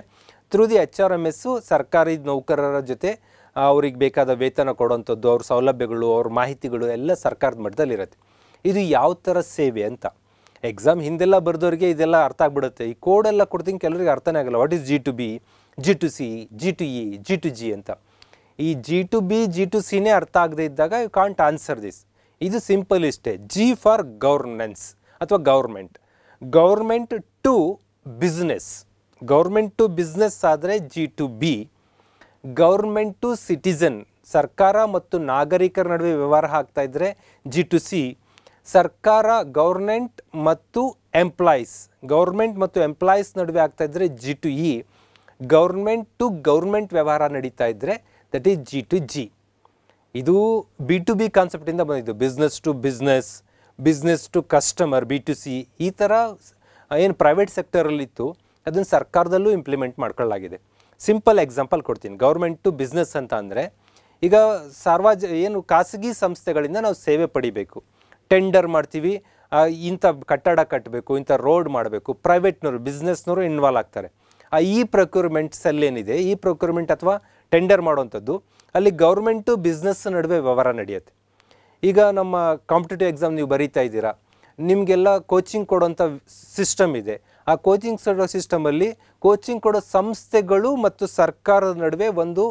ಥ್ರೂ ದಿ HRMS ಸರ್ಕಾರಿ ನೌಕರರ ಜೊತೆ ಅವ್ರಿಗೆ ಬೇಕಾದ ವೇತನ ಕೊಡೋವಂಥದ್ದು, ಅವ್ರ ಸೌಲಭ್ಯಗಳು, ಅವ್ರ ಮಾಹಿತಿಗಳು ಎಲ್ಲ ಸರ್ಕಾರದ ಮಟ್ಟದಲ್ಲಿರುತ್ತೆ. ಇದು ಯಾವ ಥರ ಸೇವೆ ಅಂತ ಎಕ್ಸಾಮ್ ಹಿಂದೆಲ್ಲ ಬರೆದವ್ರಿಗೆ ಇದೆಲ್ಲ ಅರ್ಥ ಆಗ್ಬಿಡುತ್ತೆ. ಈ ಕೋಡೆಲ್ಲ ಕೊಡ್ತೀನಿ, ಕೆಲವರಿಗೆ ಅರ್ಥನೇ ಆಗಲ್ಲ. What is G2B, G2C, G2E, G2G ಅಂತ. ಈ G2B, G2Cನೇ ಅರ್ಥ ಆಗದೆ ಇದ್ದಾಗ ಯು ಕಾಂಟ್ ಆನ್ಸರ್ ದಿಸ್. ಇದು ಸಿಂಪಲ್ ಇಷ್ಟೇ. G ಫಾರ್ ಗವರ್ನೆನ್ಸ್ ಅಥವಾ government, government to business. Government to business ಆದರೆ G2B, ಗೌರ್ಮೆಂಟ್ ಟು ಸಿಟಿಸನ್, ಸರ್ಕಾರ ಮತ್ತು ನಾಗರಿಕರ ನಡುವೆ ವ್ಯವಹಾರ ಆಗ್ತಾ ಇದ್ದರೆ G2C, ಸರ್ಕಾರ ಗೌರ್ಮೆಂಟ್ ಮತ್ತು ಎಂಪ್ಲಾಯೀಸ್, ಗೌರ್ಮೆಂಟ್ ಮತ್ತು ಎಂಪ್ಲಾಯೀಸ್ ನಡುವೆ ಆಗ್ತಾ ಇದ್ದರೆ G2E, ಗೌರ್ಮೆಂಟ್ ಟು ಗೌರ್ಮೆಂಟ್ ವ್ಯವಹಾರ ನಡೀತಾ ಇದ್ದರೆ ದಟ್ ಈಸ್ G2G. ಇದು B2B ಕಾನ್ಸೆಪ್ಟಿಂದ ಬಂದಿದ್ದು. Business to business, business to customer, B2C. ಈ ಥರ ಏನು ಪ್ರೈವೇಟ್ ಸೆಕ್ಟರಲ್ಲಿತ್ತು ಅದನ್ನು ಸರ್ಕಾರದಲ್ಲೂ ಇಂಪ್ಲಿಮೆಂಟ್ ಮಾಡ್ಕೊಳ್ಳಲಾಗಿದೆ. ಸಿಂಪಲ್ ಎಕ್ಸಾಂಪಲ್ ಕೊಡ್ತೀನಿ. ಗೌರ್ಮೆಂಟ್ ಟು ಬಿಸ್ನೆಸ್ ಅಂತ ಅಂದರೆ ಈಗ ಏನು ಖಾಸಗಿ ಸಂಸ್ಥೆಗಳಿಂದ ನಾವು ಸೇವೆ ಪಡಿಬೇಕು, ಟೆಂಡರ್ ಮಾಡ್ತೀವಿ, ಇಂಥ ಕಟ್ಟಡ ಕಟ್ಟಬೇಕು, ಇಂಥ ರೋಡ್ ಮಾಡಬೇಕು, ಪ್ರೈವೇಟ್ನವರು ಬಿಸ್ನೆಸ್ನವರು ಇನ್ವಾಲ್ವ್ ಆಗ್ತಾರೆ. ಈ ಪ್ರೊಕ್ಯೂರ್ಮೆಂಟ್ ಸೆಲ್ ಏನಿದೆ, ಈ ಪ್ರೊಕ್ಯೂರ್ಮೆಂಟ್ ಅಥವಾ ಟೆಂಡರ್ ಮಾಡೋವಂಥದ್ದು, ಅಲ್ಲಿ ಗೌರ್ಮೆಂಟು ಬಿಸ್ನೆಸ್ ನಡುವೆ ವ್ಯವಹಾರ ನಡೆಯುತ್ತೆ. ಈಗ ನಮ್ಮ ಕಾಂಪಿಟೇಟಿವ್ ಎಕ್ಸಾಮ್ ನೀವು ಬರೀತಾ ಇದ್ದೀರಾ, ನಿಮಗೆಲ್ಲ ಕೋಚಿಂಗ್ ಕೊಡೋಂಥ ಸಿಸ್ಟಮ್ ಇದೆ. ಆ ಕೋಚಿಂಗ್ ಸಿಸ್ಟಮಲ್ಲಿ ಕೋಚಿಂಗ್ ಕೊಡೋ ಸಂಸ್ಥೆಗಳು ಮತ್ತು ಸರ್ಕಾರದ ನಡುವೆ ಒಂದು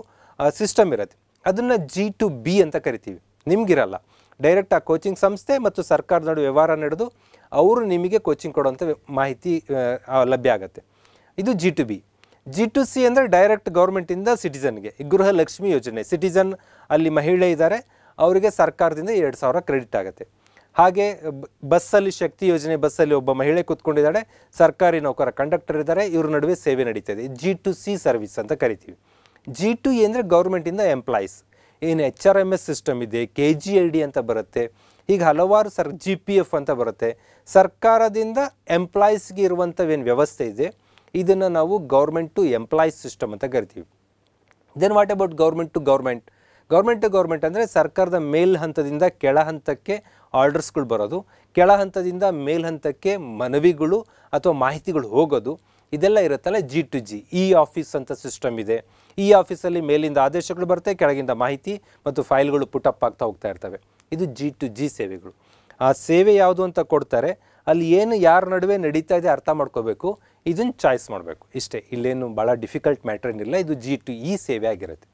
ಸಿಸ್ಟಮ್ ಇರುತ್ತೆ. ಅದನ್ನು G2B ಅಂತ ಕರಿತೀವಿ. ನಿಮಗಿರಲ್ಲ. ಡೈರೆಕ್ಟ್ ಆ ಕೋಚಿಂಗ್ ಸಂಸ್ಥೆ ಮತ್ತು ಸರ್ಕಾರದ ನಡುವೆ ವ್ಯವಹಾರ ನಡೆದು ಅವರು ನಿಮಗೆ ಕೋಚಿಂಗ್ ಕೊಡುವಂಥ ಮಾಹಿತಿ ಲಭ್ಯ ಆಗುತ್ತೆ. ಇದು G2B. G2C ಅಂದರೆ ಡೈರೆಕ್ಟ್ ಗೌರ್ಮೆಂಟಿಂದ ಸಿಟಿಸನ್ಗೆ. ಈ ಗೃಹಲಕ್ಷ್ಮಿ ಯೋಜನೆ, ಸಿಟಿಸನ್ ಅಲ್ಲಿ ಮಹಿಳೆ ಇದ್ದಾರೆ, ಅವರಿಗೆ ಸರ್ಕಾರದಿಂದ 2,000 ಕ್ರೆಡಿಟ್ ಆಗುತ್ತೆ. ಹಾಗೆ ಬಸ್ಸಲ್ಲಿ ಶಕ್ತಿ ಯೋಜನೆ, ಬಸ್ಸಲ್ಲಿ ಒಬ್ಬ ಮಹಿಳೆ ಕೂತ್ಕೊಂಡಿದ್ದಾಳೆ, ಸರ್ಕಾರಿ ನೌಕರ ಕಂಡಕ್ಟರ್ ಇದ್ದಾರೆ, ಇವ್ರ ನಡುವೆ ಸೇವೆ ನಡೀತದೆ. G2C ಸರ್ವಿಸ್ ಅಂತ ಕರಿತೀವಿ. G2E ಅಂದರೆ ಗೌರ್ಮೆಂಟಿಂದ ಎಂಪ್ಲಾಯೀಸ್. ಏನು HRMS ಸಿಸ್ಟಮ್ ಇದೆ, KGID ಅಂತ ಬರುತ್ತೆ, ಹೀಗೆ ಹಲವಾರು GPF ಅಂತ ಬರುತ್ತೆ. ಸರ್ಕಾರದಿಂದ ಎಂಪ್ಲಾಯೀಸ್ಗೆ ಇರುವಂಥವೇನು ವ್ಯವಸ್ಥೆ ಇದೆ ಇದನ್ನು ನಾವು ಗೌರ್ಮೆಂಟ್ ಟು ಎಂಪ್ಲಾಯೀಸ್ ಸಿಸ್ಟಮ್ ಅಂತ ಕರಿತೀವಿ. Then what about government to government? Government to government ಅಂದರೆ ಸರ್ಕಾರದ ಮೇಲ್ ಹಂತದಿಂದ ಕೆಳ ಹಂತಕ್ಕೆ ಆರ್ಡರ್ಸ್ಗಳು ಬರೋದು, ಕೆಳ ಹಂತದಿಂದ ಮೇಲ್ ಹಂತಕ್ಕೆ ಮನವಿಗಳು ಅಥವಾ ಮಾಹಿತಿಗಳು ಹೋಗೋದು, ಇದೆಲ್ಲ ಇರುತ್ತಲ್ಲ G2G. ಆಫೀಸ್ ಅಂತ ಸಿಸ್ಟಮ್ ಇದೆ. ಆಫೀಸಲ್ಲಿ ಮೇಲಿಂದ ಆದೇಶಗಳು ಬರುತ್ತೆ, ಕೆಳಗಿಂದ ಮಾಹಿತಿ ಮತ್ತು ಫೈಲ್ಗಳು ಪುಟಪ್ ಆಗ್ತಾ ಹೋಗ್ತಾ ಇರ್ತವೆ. ಇದು G2G ಸೇವೆಗಳು. ಆ ಸೇವೆ ಯಾವುದು ಅಂತ ಕೊಡ್ತಾರೆ, ಅಲ್ಲಿ ಏನು ಯಾರ ನಡುವೆ ನಡೀತಾ ಇದೆ ಅರ್ಥ ಮಾಡ್ಕೋಬೇಕು, ಇದನ್ನು ಚಾಯ್ಸ್ ಮಾಡಬೇಕು, ಇಷ್ಟೇ. ಇಲ್ಲೇನು ಭಾಳ ಡಿಫಿಕಲ್ಟ್ ಮ್ಯಾಟ್ರ್ ಏನಿಲ್ಲ. ಇದು G2E ಸೇವೆ ಆಗಿರುತ್ತೆ.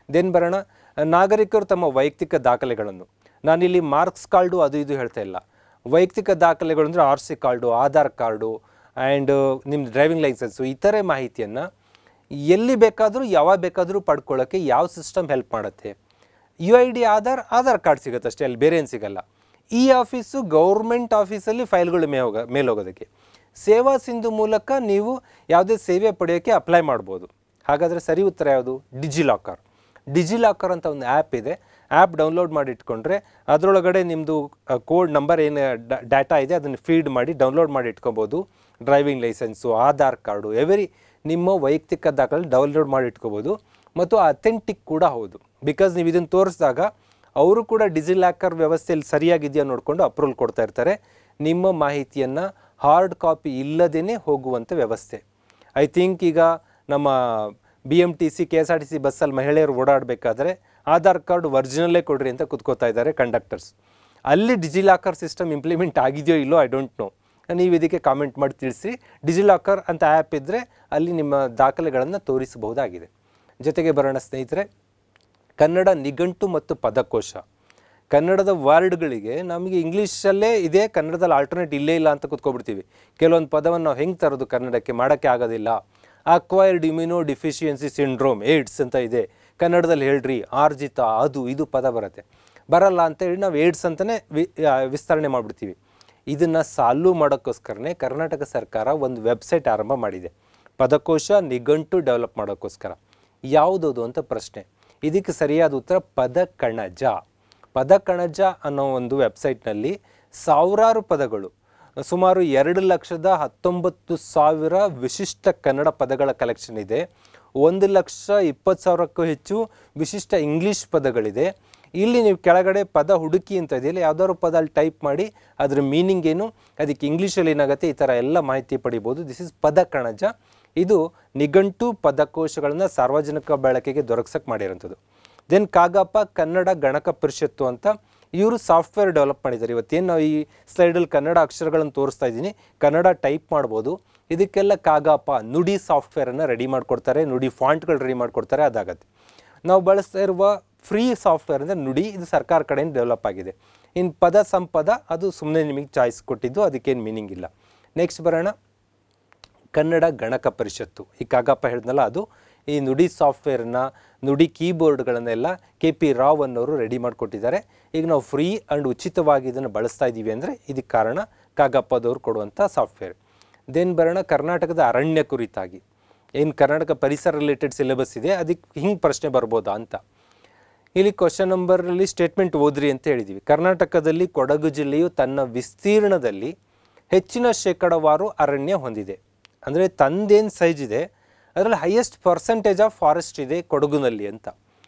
ದೆನ್ ಬರೋಣ, ನಾಗರಿಕರು ತಮ್ಮ ವೈಯಕ್ತಿಕ ದಾಖಲೆಗಳನ್ನು, ನಾನಿಲ್ಲಿ ಮಾರ್ಕ್ಸ್ ಕಾರ್ಡು ಅದು ಇದು ಹೇಳ್ತಾ ಇಲ್ಲ, ವೈಯಕ್ತಿಕ ದಾಖಲೆಗಳು ಅಂದರೆ RC card, Aadhaar card and ನಿಮ್ಮ ಡ್ರೈವಿಂಗ್ ಲೈಸೆನ್ಸು, ಇತರೆ ಮಾಹಿತಿಯನ್ನು ಎಲ್ಲಿ ಬೇಕಾದರೂ ಯಾವಾಗ ಬೇಕಾದರೂ ಪಡ್ಕೊಳ್ಳೋಕ್ಕೆ ಯಾವ ಸಿಸ್ಟಮ್ ಹೆಲ್ಪ್ ಮಾಡುತ್ತೆ? UID ಆಧಾರ್ ಕಾರ್ಡ್ ಸಿಗುತ್ತೆ ಅಷ್ಟೇ, ಅಲ್ಲಿ ಬೇರೆ ಏನು ಸಿಗಲ್ಲ. ಆಫೀಸು ಗೌರ್ಮೆಂಟ್ ಆಫೀಸಲ್ಲಿ ಫೈಲ್ಗಳು ಮೇಲೋಗೋದಕ್ಕೆ. ಸೇವಾ ಸಿಂಧು ಮೂಲಕ ನೀವು ಯಾವುದೇ ಸೇವೆ ಪಡೆಯೋಕ್ಕೆ ಅಪ್ಲೈ ಮಾಡ್ಬೋದು. ಹಾಗಾದರೆ ಸರಿ ಉತ್ತರ ಯಾವುದು? ಡಿಜಿಲಾಕರ್ ಅಂತ ಒಂದು ಆ್ಯಪ್ ಇದೆ. ಆ್ಯಪ್ ಡೌನ್ಲೋಡ್ ಮಾಡಿ ಇಟ್ಕೊಂಡ್ರೆ ಅದರೊಳಗಡೆ ನಿಮ್ಮದು ಕೋಡ್ ನಂಬರ್ ಏನು ಡಾಟಾ ಇದೆ ಅದನ್ನು ಫೀಡ್ ಮಾಡಿ ಡೌನ್ಲೋಡ್ ಮಾಡಿ ಇಟ್ಕೊಬೋದು. ಡ್ರೈವಿಂಗ್ ಲೈಸೆನ್ಸು, ಆಧಾರ್ ಕಾರ್ಡು, ನಿಮ್ಮ ವೈಯಕ್ತಿಕ ದಾಖಲೆ ಡೌನ್ಲೋಡ್ ಮಾಡಿ ಇಟ್ಕೋಬೋದು. ಮತ್ತು ಅಥೆಂಟಿಕ್ ಕೂಡ ಹೌದು, ಬಿಕಾಸ್ ನೀವು ಇದನ್ನು ತೋರಿಸಿದಾಗ ಅವರು ಕೂಡ ಡಿಜಿಲಾಕರ್ ವ್ಯವಸ್ಥೆಯಲ್ಲಿ ಸರಿಯಾಗಿದೆಯಾ ನೋಡಿಕೊಂಡು ಅಪ್ರೂವಲ್ ಕೊಡ್ತಾ ಇರ್ತಾರೆ. ನಿಮ್ಮ ಮಾಹಿತಿಯನ್ನು ಹಾರ್ಡ್ ಕಾಪಿ ಇಲ್ಲದೇ ಹೋಗುವಂಥ ವ್ಯವಸ್ಥೆ. ಐ ಥಿಂಕ್ ಈಗ ನಮ್ಮ BMTC KSRTC ಬಸ್ಸಲ್ಲಿ ಮಹಿಳೆಯರು ಓಡಾಡಬೇಕಾದ್ರೆ ಆಧಾರ್ ಕಾರ್ಡ್ ಒರಿಜಿನಲ್ಲೇ ಕೊಡ್ರಿ ಅಂತ ಕೂತ್ಕೋತಾ ಇದ್ದಾರೆ ಕಂಡಕ್ಟರ್ಸ್. ಅಲ್ಲಿ ಡಿಜಿಲಾಕರ್ ಸಿಸ್ಟಮ್ ಇಂಪ್ಲಿಮೆಂಟ್ ಆಗಿದೆಯೋ ಇಲ್ಲೋ ಐ ಡೋಂಟ್ ನೋ. ನೀವು ಇದಕ್ಕೆ ಕಾಮೆಂಟ್ ಮಾಡಿ ತಿಳಿಸಿ. ಡಿಜಿಲಾಕರ್ ಅಂತ ಆ್ಯಪ್ ಇದ್ದರೆ ಅಲ್ಲಿ ನಿಮ್ಮ ದಾಖಲೆಗಳನ್ನು ತೋರಿಸಬಹುದಾಗಿದೆ. ಜೊತೆಗೆ ಬರೋಣ ಸ್ನೇಹಿತರೆ, ಕನ್ನಡ ನಿಘಂಟು ಮತ್ತು ಪದಕೋಶ. ಕನ್ನಡದ ವರ್ಡ್ಗಳಿಗೆ ನಮಗೆ ಇಂಗ್ಲೀಷಲ್ಲೇ ಇದೆ, ಕನ್ನಡದಲ್ಲಿ ಆಲ್ಟರ್ನೇಟ್ ಇಲ್ಲೇ ಇಲ್ಲ ಅಂತ ಕೂತ್ಕೊಬಿಡ್ತೀವಿ. ಕೆಲವೊಂದು ಪದವನ್ನು ನಾವು ಹೆಂಗೆ ತರೋದು ಕನ್ನಡಕ್ಕೆ ಮಾಡೋಕ್ಕೆ ಆಗೋದಿಲ್ಲ. Acquired immuno deficiency syndrome, AIDS ಅಂತ ಇದೆ, ಕನ್ನಡದಲ್ಲಿ ಹೇಳ್ರಿ, ಆರ್ಜಿತ, ಅದು ಇದು ಪದ ಬರಲ್ಲ ಅಂತೇಳಿ ನಾವು ಏಡ್ಸ್ ಅಂತಲೇ ವಿಸ್ತರಣೆ ಮಾಡಿಬಿಡ್ತೀವಿ. ಇದನ್ನು ಸಾಲ್ವ್ ಮಾಡೋಕ್ಕೋಸ್ಕರನೇ ಕರ್ನಾಟಕ ಸರ್ಕಾರ ಒಂದು ವೆಬ್ಸೈಟ್ ಆರಂಭ ಮಾಡಿದೆ, ಪದಕೋಶ ನಿಘಂಟು ಡೆವಲಪ್ ಮಾಡೋಕ್ಕೋಸ್ಕರ. ಯಾವುದದು ಅಂತ ಪ್ರಶ್ನೆ. ಇದಕ್ಕೆ ಸರಿಯಾದ ಉತ್ತರ ಪದಕಣಜ ಅನ್ನೋ ಒಂದು ವೆಬ್ಸೈಟ್ನಲ್ಲಿ ಸಾವಿರಾರು ಪದಗಳು, ಸುಮಾರು 2,19,000 ವಿಶಿಷ್ಟ ಕನ್ನಡ ಪದಗಳ ಕಲೆಕ್ಷನ್ ಇದೆ. 1,20,000ಕ್ಕೂ ಹೆಚ್ಚು ವಿಶಿಷ್ಟ ಇಂಗ್ಲೀಷ್ ಪದಗಳಿದೆ. ಇಲ್ಲಿ ನೀವು ಕೆಳಗಡೆ ಪದ ಹುಡುಕಿ ಅಂತ ಇದೆಯಲ್ಲ, ಯಾವುದಾದ್ರು ಪದ ಅಲ್ಲಿ ಟೈಪ್ ಮಾಡಿ ಅದರ ಮೀನಿಂಗ್ ಏನು, ಅದಕ್ಕೆ ಇಂಗ್ಲೀಷಲ್ಲಿ ಏನಾಗುತ್ತೆ, ಈ ಥರ ಎಲ್ಲ ಮಾಹಿತಿ ಪಡಿಬೋದು. This is Padakanaja. ಇದು ನಿಘಂಟು ಪದಕೋಶಗಳನ್ನು ಸಾರ್ವಜನಿಕ ಬಳಕೆಗೆ ದೊರಕಿಸಕ್ಕೆ ಮಾಡಿರೋಂಥದ್ದು. ದೆನ್ ಕಾಗಪ್ಪ, ಕನ್ನಡ ಗಣಕ ಪರಿಷತ್ತು ಅಂತ ಇವರು ಸಾಫ್ಟ್ವೇರ್ ಡೆವಲಪ್ ಮಾಡಿದ್ದಾರೆ. ಇವತ್ತೇನು ನಾವು ಈ ಸ್ಲೈಡಲ್ಲಿ ಕನ್ನಡ ಅಕ್ಷರಗಳನ್ನು ತೋರಿಸ್ತಾ ಇದ್ದೀನಿ, ಕನ್ನಡ ಟೈಪ್ ಮಾಡ್ಬೋದು. ಇದಕ್ಕೆಲ್ಲ ಕಾಗಪ್ಪ ನುಡಿ ಸಾಫ್ಟ್ವೇರನ್ನು ರೆಡಿ ಮಾಡಿಕೊಡ್ತಾರೆ, ನುಡಿ ಫಾಂಟ್ಗಳು ರೆಡಿ ಮಾಡಿಕೊಡ್ತಾರೆ, ಅದಾಗತ್ತೆ. ನಾವು ಬಳಸ್ತಾ ಇರುವ ಫ್ರೀ ಸಾಫ್ಟ್ವೇರ್ ಅಂದರೆ ನುಡಿ, ಇದು ಸರ್ಕಾರ ಕಡೆಯಿಂದ ಡೆವಲಪ್ ಆಗಿದೆ. ಇನ್ನು ಪದ ಸಂಪದ ಅದು ಸುಮ್ಮನೆ ನಿಮಗೆ ಚಾಯ್ಸ್ ಕೊಟ್ಟಿದ್ದು, ಅದಕ್ಕೇನು ಮೀನಿಂಗ್ ಇಲ್ಲ. ನೆಕ್ಸ್ಟ್ ಬರೋಣ, ಕನ್ನಡ ಗಣಕ ಪರಿಷತ್ತು. ಈ ಕಾಗಪ್ಪ ಹೇಳಿದ್ನಲ್ಲ ಅದು. ಈ ನುಡಿ ಸಾಫ್ಟ್ವೇರನ್ನ, ನುಡಿ ಕೀಬೋರ್ಡ್ಗಳನ್ನೆಲ್ಲ KP ರಾವ್ ಅನ್ನೋರು ರೆಡಿ ಮಾಡಿಕೊಟ್ಟಿದ್ದಾರೆ. ಈಗ ನಾವು ಫ್ರೀ ಆ್ಯಂಡ್ ಉಚಿತವಾಗಿ ಇದನ್ನು ಬಳಸ್ತಾ ಇದ್ದೀವಿ ಅಂದರೆ ಇದಕ್ಕೆ ಕಾರಣ ಕಾಗಪ್ಪದವ್ರು ಕೊಡುವಂಥ ಸಾಫ್ಟ್ವೇರ್. ದೆನ್ ಬರೋಣ, ಕರ್ನಾಟಕದ ಅರಣ್ಯ ಕುರಿತಾಗಿ. ಏನು ಕರ್ನಾಟಕ ಪರಿಸರ ರಿಲೇಟೆಡ್ ಸಿಲೆಬಸ್ ಇದೆ, ಅದಕ್ಕೆ ಹಿಂಗೆ ಪ್ರಶ್ನೆ ಬರ್ಬೋದಾ ಅಂತ. ಇಲ್ಲಿ ಕ್ವಶನ್ ನಂಬರಲ್ಲಿ ಸ್ಟೇಟ್ಮೆಂಟ್ ಓದ್ರಿ ಅಂತ ಹೇಳಿದ್ದೀವಿ. ಕರ್ನಾಟಕದಲ್ಲಿ ಕೊಡಗು ಜಿಲ್ಲೆಯು ತನ್ನ ವಿಸ್ತೀರ್ಣದಲ್ಲಿ ಹೆಚ್ಚಿನ ಶೇಕಡವಾರು ಅರಣ್ಯ ಹೊಂದಿದೆ. ಅಂದರೆ ತಂದೇನು ಸೈಜ್ ಇದೆ ಅದರಲ್ಲಿ ಹೈಯೆಸ್ಟ್ ಪರ್ಸೆಂಟೇಜ್ ಆಫ್ ಫಾರೆಸ್ಟ್ ಇದೆ ಕೊಡಗುನಲ್ಲಿ ಅಂತ.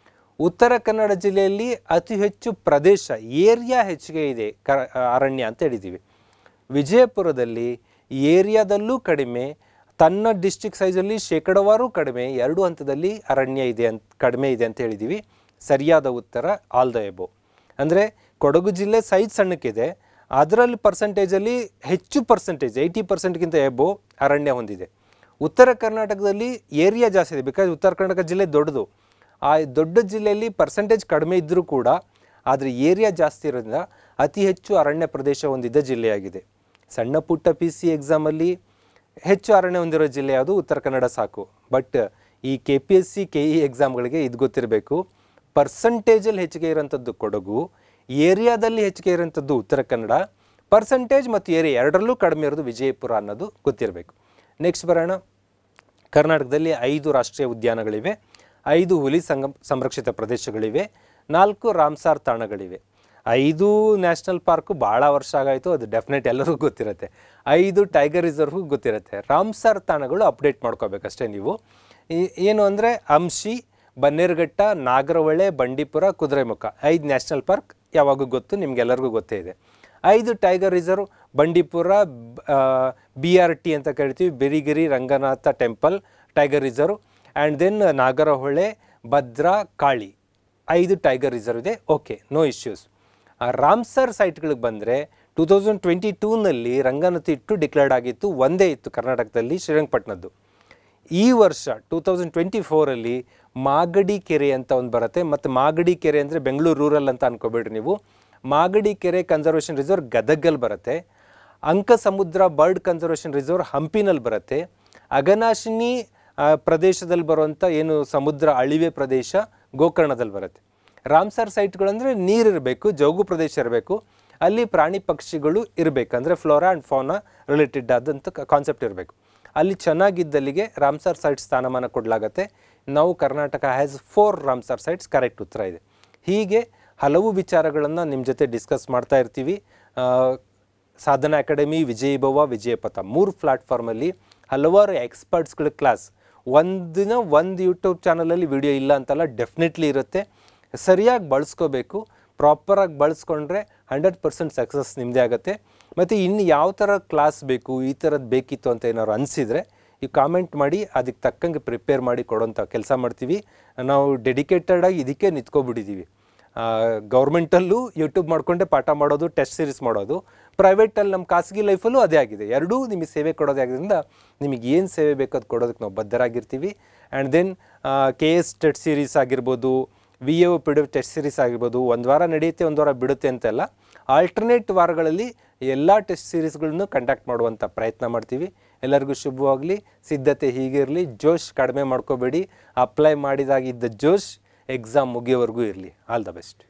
ಉತ್ತರ ಕನ್ನಡ ಜಿಲ್ಲೆಯಲ್ಲಿ ಅತಿ ಹೆಚ್ಚು ಪ್ರದೇಶ, ಏರಿಯಾ ಹೆಚ್ಚಿಗೆ ಇದೆ ಅರಣ್ಯ ಅಂತ ಹೇಳಿದ್ದೀವಿ. ವಿಜಯಪುರದಲ್ಲಿ ಏರಿಯಾದಲ್ಲೂ ಕಡಿಮೆ, ತನ್ನ ಡಿಸ್ಟ್ರಿಕ್ಟ್ ಸೈಜಲ್ಲಿ ಶೇಕಡವಾರು ಕಡಿಮೆ, 2 ಹಂತದಲ್ಲಿ ಅರಣ್ಯ ಇದೆ ಕಡಿಮೆ ಇದೆ ಅಂತ ಹೇಳಿದ್ದೀವಿ. ಸರಿಯಾದ ಉತ್ತರ ಆಲ್ ದ ಎಬೋ. ಅಂದರೆ ಕೊಡಗು ಜಿಲ್ಲೆ ಸೈಜ್ ಸಣ್ಣಕ್ಕಿದೆ, ಅದರಲ್ಲಿ ಪರ್ಸೆಂಟೇಜಲ್ಲಿ ಹೆಚ್ಚು ಪರ್ಸೆಂಟೇಜ್ 80%ಗಿಂತ ಎಬೋ ಅರಣ್ಯ ಹೊಂದಿದೆ. ಉತ್ತರ ಕರ್ನಾಟಕದಲ್ಲಿ ಏರಿಯಾ ಜಾಸ್ತಿ ಇದೆ, ಬಿಕಾಸ್ ಉತ್ತರ ಕರ್ನಾಟಕ ಜಿಲ್ಲೆ ದೊಡ್ಡದು. ಆ ದೊಡ್ಡ ಜಿಲ್ಲೆಯಲ್ಲಿ ಪರ್ಸೆಂಟೇಜ್ ಕಡಿಮೆ ಇದ್ದರೂ ಕೂಡ ಆದರೆ ಏರಿಯಾ ಜಾಸ್ತಿ ಇರೋದ್ರಿಂದ ಅತಿ ಹೆಚ್ಚು ಅರಣ್ಯ ಪ್ರದೇಶ ಹೊಂದಿದ್ದ ಜಿಲ್ಲೆಯಾಗಿದೆ. ಸಣ್ಣ ಪುಟ್ಟ PC ಎಕ್ಸಾಮಲ್ಲಿ ಹೆಚ್ಚು ಅರಣ್ಯ ಹೊಂದಿರೋ ಜಿಲ್ಲೆ ಯಾವುದು? ಉತ್ತರ ಕನ್ನಡ ಸಾಕು. ಬಟ್ ಈ KPSC KE ಎಕ್ಸಾಮ್ಗಳಿಗೆ ಇದು ಗೊತ್ತಿರಬೇಕು, ಪರ್ಸಂಟೇಜಲ್ಲಿ ಹೆಚ್ಚಿಗೆ ಇರೋಂಥದ್ದು ಕೊಡಗು, ಏರಿಯಾದಲ್ಲಿ ಹೆಚ್ಚಿಗೆ ಇರೋಂಥದ್ದು ಉತ್ತರ ಕನ್ನಡ, ಪರ್ಸಂಟೇಜ್ ಮತ್ತು ಏರಿಯಾ ಎರಡರಲ್ಲೂ ಕಡಿಮೆ ಇರೋದು ವಿಜಯಪುರ ಅನ್ನೋದು ಗೊತ್ತಿರಬೇಕು. ನೆಕ್ಸ್ಟ್ ಬರೋಣ. ಕರ್ನಾಟಕದಲ್ಲಿ 5 ರಾಷ್ಟ್ರೀಯ ಉದ್ಯಾನಗಳಿವೆ, 5 ಹುಲಿ ಸಂರಕ್ಷಿತ ಪ್ರದೇಶಗಳಿವೆ, 4 ರಾಮ್ಸಾರ್ ತಾಣಗಳಿವೆ. 5 ನ್ಯಾಷನಲ್ ಪಾರ್ಕು ಭಾಳ ವರ್ಷ ಆಗಾಯಿತು, ಅದು ಡೆಫಿನೆಟ್ ಎಲ್ಲರಿಗೂ ಗೊತ್ತಿರುತ್ತೆ. 5 ಟೈಗರ್ ರಿಸರ್ವ್ಗೂ ಗೊತ್ತಿರುತ್ತೆ. ರಾಮ್ಸಾರ್ ತಾಣಗಳು ಅಪ್ಡೇಟ್ ಮಾಡ್ಕೋಬೇಕಷ್ಟೇ ನೀವು. ಏನು ಅಂದರೆ ಅಂಶಿ, ಬನ್ನೇರುಘಟ್ಟ, ನಾಗರಹೊಳೆ, ಬಂಡೀಪುರ, ಕುದುರೆಮುಖ 5 ನ್ಯಾಷನಲ್ ಪಾರ್ಕ್ ಯಾವಾಗೂ ಗೊತ್ತು, ನಿಮಗೆಲ್ಲರಿಗೂ ಗೊತ್ತೇ ಇದೆ. 5 ಟೈಗರ್ ರಿಸರ್ವ್ ಬಂಡೀಪುರ, BRT ಅಂತ ಕರಿತೀವಿ, Biligiri Ranganatha temple tiger reserve, and then Nagarahole, Bhadra, Kali 5 tiger reserve ಇದೆ. Okay, no issues. ರಾಮ್ಸರ್ ಸೈಟ್ಗಳಿಗೆ ಬಂದರೆ 2022ನಲ್ಲಿ ರಂಗನತಿಟ್ಟು ಡಿಕ್ಲೇರ್ಡ್ ಆಗಿತ್ತು, ಒಂದೇ ಇತ್ತು ಕರ್ನಾಟಕದಲ್ಲಿ, ಶ್ರೀರಂಗಪಟ್ಟಣದ್ದು. ಈ ವರ್ಷ 2024ಅಲ್ಲಿ ಮಾಗಡಿ ಕೆರೆ ಅಂತ ಒಂದು ಬರುತ್ತೆ, ಮತ್ತು ಮಾಗಡಿ ಕೆರೆ ಅಂದರೆ ಬೆಂಗಳೂರು ರೂರಲ್ ಅಂತ ಅನ್ಕೋಬೇಡ್ರಿ ನೀವು. ಮಾಗಡಿ ಕೆರೆ ಕನ್ಸರ್ವೇಷನ್ ರಿಸರ್ವ್ ಗದಗಲ್ಲಿ ಬರುತ್ತೆ, ಅಂಕಸಮುದ್ರ ಬರ್ಡ್ ಕನ್ಸರ್ವೇಷನ್ ರಿಸರ್ವ್ ಹಂಪಿನಲ್ಲಿ ಬರುತ್ತೆ, ಅಘನಾಶಿನಿ ಪ್ರದೇಶದಲ್ಲಿ ಬರುವಂಥ ಏನು ಸಮುದ್ರ ಅಳಿವೆ ಪ್ರದೇಶ ಗೋಕರ್ಣದಲ್ಲಿ ಬರುತ್ತೆ. ರಾಮ್ಸರ್ ಸೈಟ್ಗಳಂದರೆ ನೀರಿರಬೇಕು, ಜೌಗು ಪ್ರದೇಶ ಇರಬೇಕು, ಅಲ್ಲಿ ಪ್ರಾಣಿ ಪಕ್ಷಿಗಳು ಇರಬೇಕು, ಅಂದರೆ ಫ್ಲೋರಾ ಆ್ಯಂಡ್ ಫೌನಾ ರಿಲೇಟೆಡ್ ಆದಂಥ ಕಾನ್ಸೆಪ್ಟ್ ಇರಬೇಕು. ಅಲ್ಲಿ ಚೆನ್ನಾಗಿದ್ದಲ್ಲಿಗೆ ರಾಮ್ಸರ್ ಸೈಟ್ಸ್ ಸ್ಥಾನಮಾನ ಕೊಡಲಾಗತ್ತೆ. ನಾವು Karnataka has 4 Ramsar sites, correct ಉತ್ತರ ಇದೆ. ಹೀಗೆ ಹಲವು ವಿಚಾರಗಳನ್ನು ನಿಮ್ಮ ಜೊತೆ ಡಿಸ್ಕಸ್ ಮಾಡ್ತಾ ಇರ್ತೀವಿ. ಸಾಧನಾ ಅಕಾಡೆಮಿ, ವಿಜಯಭವ, ವಿಜಯಪಥ 3 ಪ್ಲಾಟ್ಫಾರ್ಮಲ್ಲಿ ಹಲವಾರು ಎಕ್ಸ್ಪರ್ಟ್ಸ್ಗಳ ಕ್ಲಾಸ್. ಒಂದಿನ ಒಂದು ಯೂಟ್ಯೂಬ್ ಚಾನಲಲ್ಲಿ ವಿಡಿಯೋ ಇಲ್ಲ ಅಂತಲ್ಲ, ಡೆಫಿನೆಟ್ಲಿ ಇರುತ್ತೆ. ಸರಿಯಾಗಿ ಬಳಸ್ಕೋಬೇಕು, ಪ್ರಾಪರಾಗಿ ಬಳಸ್ಕೊಂಡ್ರೆ 100% ಸಕ್ಸಸ್ ನಿಮ್ಮದೇ ಆಗುತ್ತೆ. ಮತ್ತು ಇನ್ನು ಯಾವ ಥರ ಕ್ಲಾಸ್ ಬೇಕು, ಈ ಥರದ್ದು ಬೇಕಿತ್ತು ಅಂತ ಏನಾದ್ರು ಅನಿಸಿದರೆ ಈ ಕಾಮೆಂಟ್ ಮಾಡಿ, ಅದಕ್ಕೆ ತಕ್ಕಂಗೆ ಪ್ರಿಪೇರ್ ಮಾಡಿ ಕೊಡೋಂಥ ಕೆಲಸ ಮಾಡ್ತೀವಿ. ನಾವು ಡೆಡಿಕೇಟೆಡಾಗಿ ಇದಕ್ಕೆ ನಿಂತ್ಕೊಬಿಟ್ಟಿದ್ದೀವಿ. ಗೌರ್ಮೆಂಟಲ್ಲೂ ಯೂಟ್ಯೂಬ್ ಮಾಡಿಕೊಂಡೆ ಪಾಠ ಮಾಡೋದು, ಟೆಸ್ಟ್ ಸೀರೀಸ್ ಮಾಡೋದು, ಪ್ರೈವೇಟಲ್ಲಿ ನಮ್ಮ ಖಾಸಗಿ ಲೈಫಲ್ಲೂ ಅದೇ ಆಗಿದೆ. ಎರಡೂ ನಿಮಗೆ ಸೇವೆ ಕೊಡೋದೇ ಆಗಿದ್ದರಿಂದ ನಿಮಗೆ ಏನು ಸೇವೆ ಬೇಕು ಅದು ಕೊಡೋದಕ್ಕೆ ನಾವು ಬದ್ಧರಾಗಿರ್ತೀವಿ. And then KS test series ಆಗಿರ್ಬೋದು, VAO PDF ಟೆಸ್ಟ್ ಸೀರೀಸ್ ಆಗಿರ್ಬೋದು, ಒಂದು ವಾರ ನಡೆಯುತ್ತೆ, ಒಂದು ವಾರ ಬಿಡುತ್ತೆ ಅಂತೆಲ್ಲ, ಆಲ್ಟರ್ನೇಟ್ ವಾರಗಳಲ್ಲಿ ಎಲ್ಲ ಟೆಸ್ಟ್ ಸೀರೀಸ್ಗಳನ್ನು ಕಂಡಕ್ಟ್ ಮಾಡುವಂಥ ಪ್ರಯತ್ನ ಮಾಡ್ತೀವಿ. ಎಲ್ಲರಿಗೂ ಶುಭವಾಗಲಿ. ಸಿದ್ಧತೆ ಹೀಗಿರಲಿ, ಜೋಶ್ ಕಡಿಮೆ ಮಾಡ್ಕೋಬೇಡಿ. ಅಪ್ಲೈ ಮಾಡಿದಾಗಿದ್ದ ಜೋಶ್ ಎಕ್ಸಾಮ್ ಮುಗಿಯೋವರೆಗೂ ಇರಲಿ. All the best.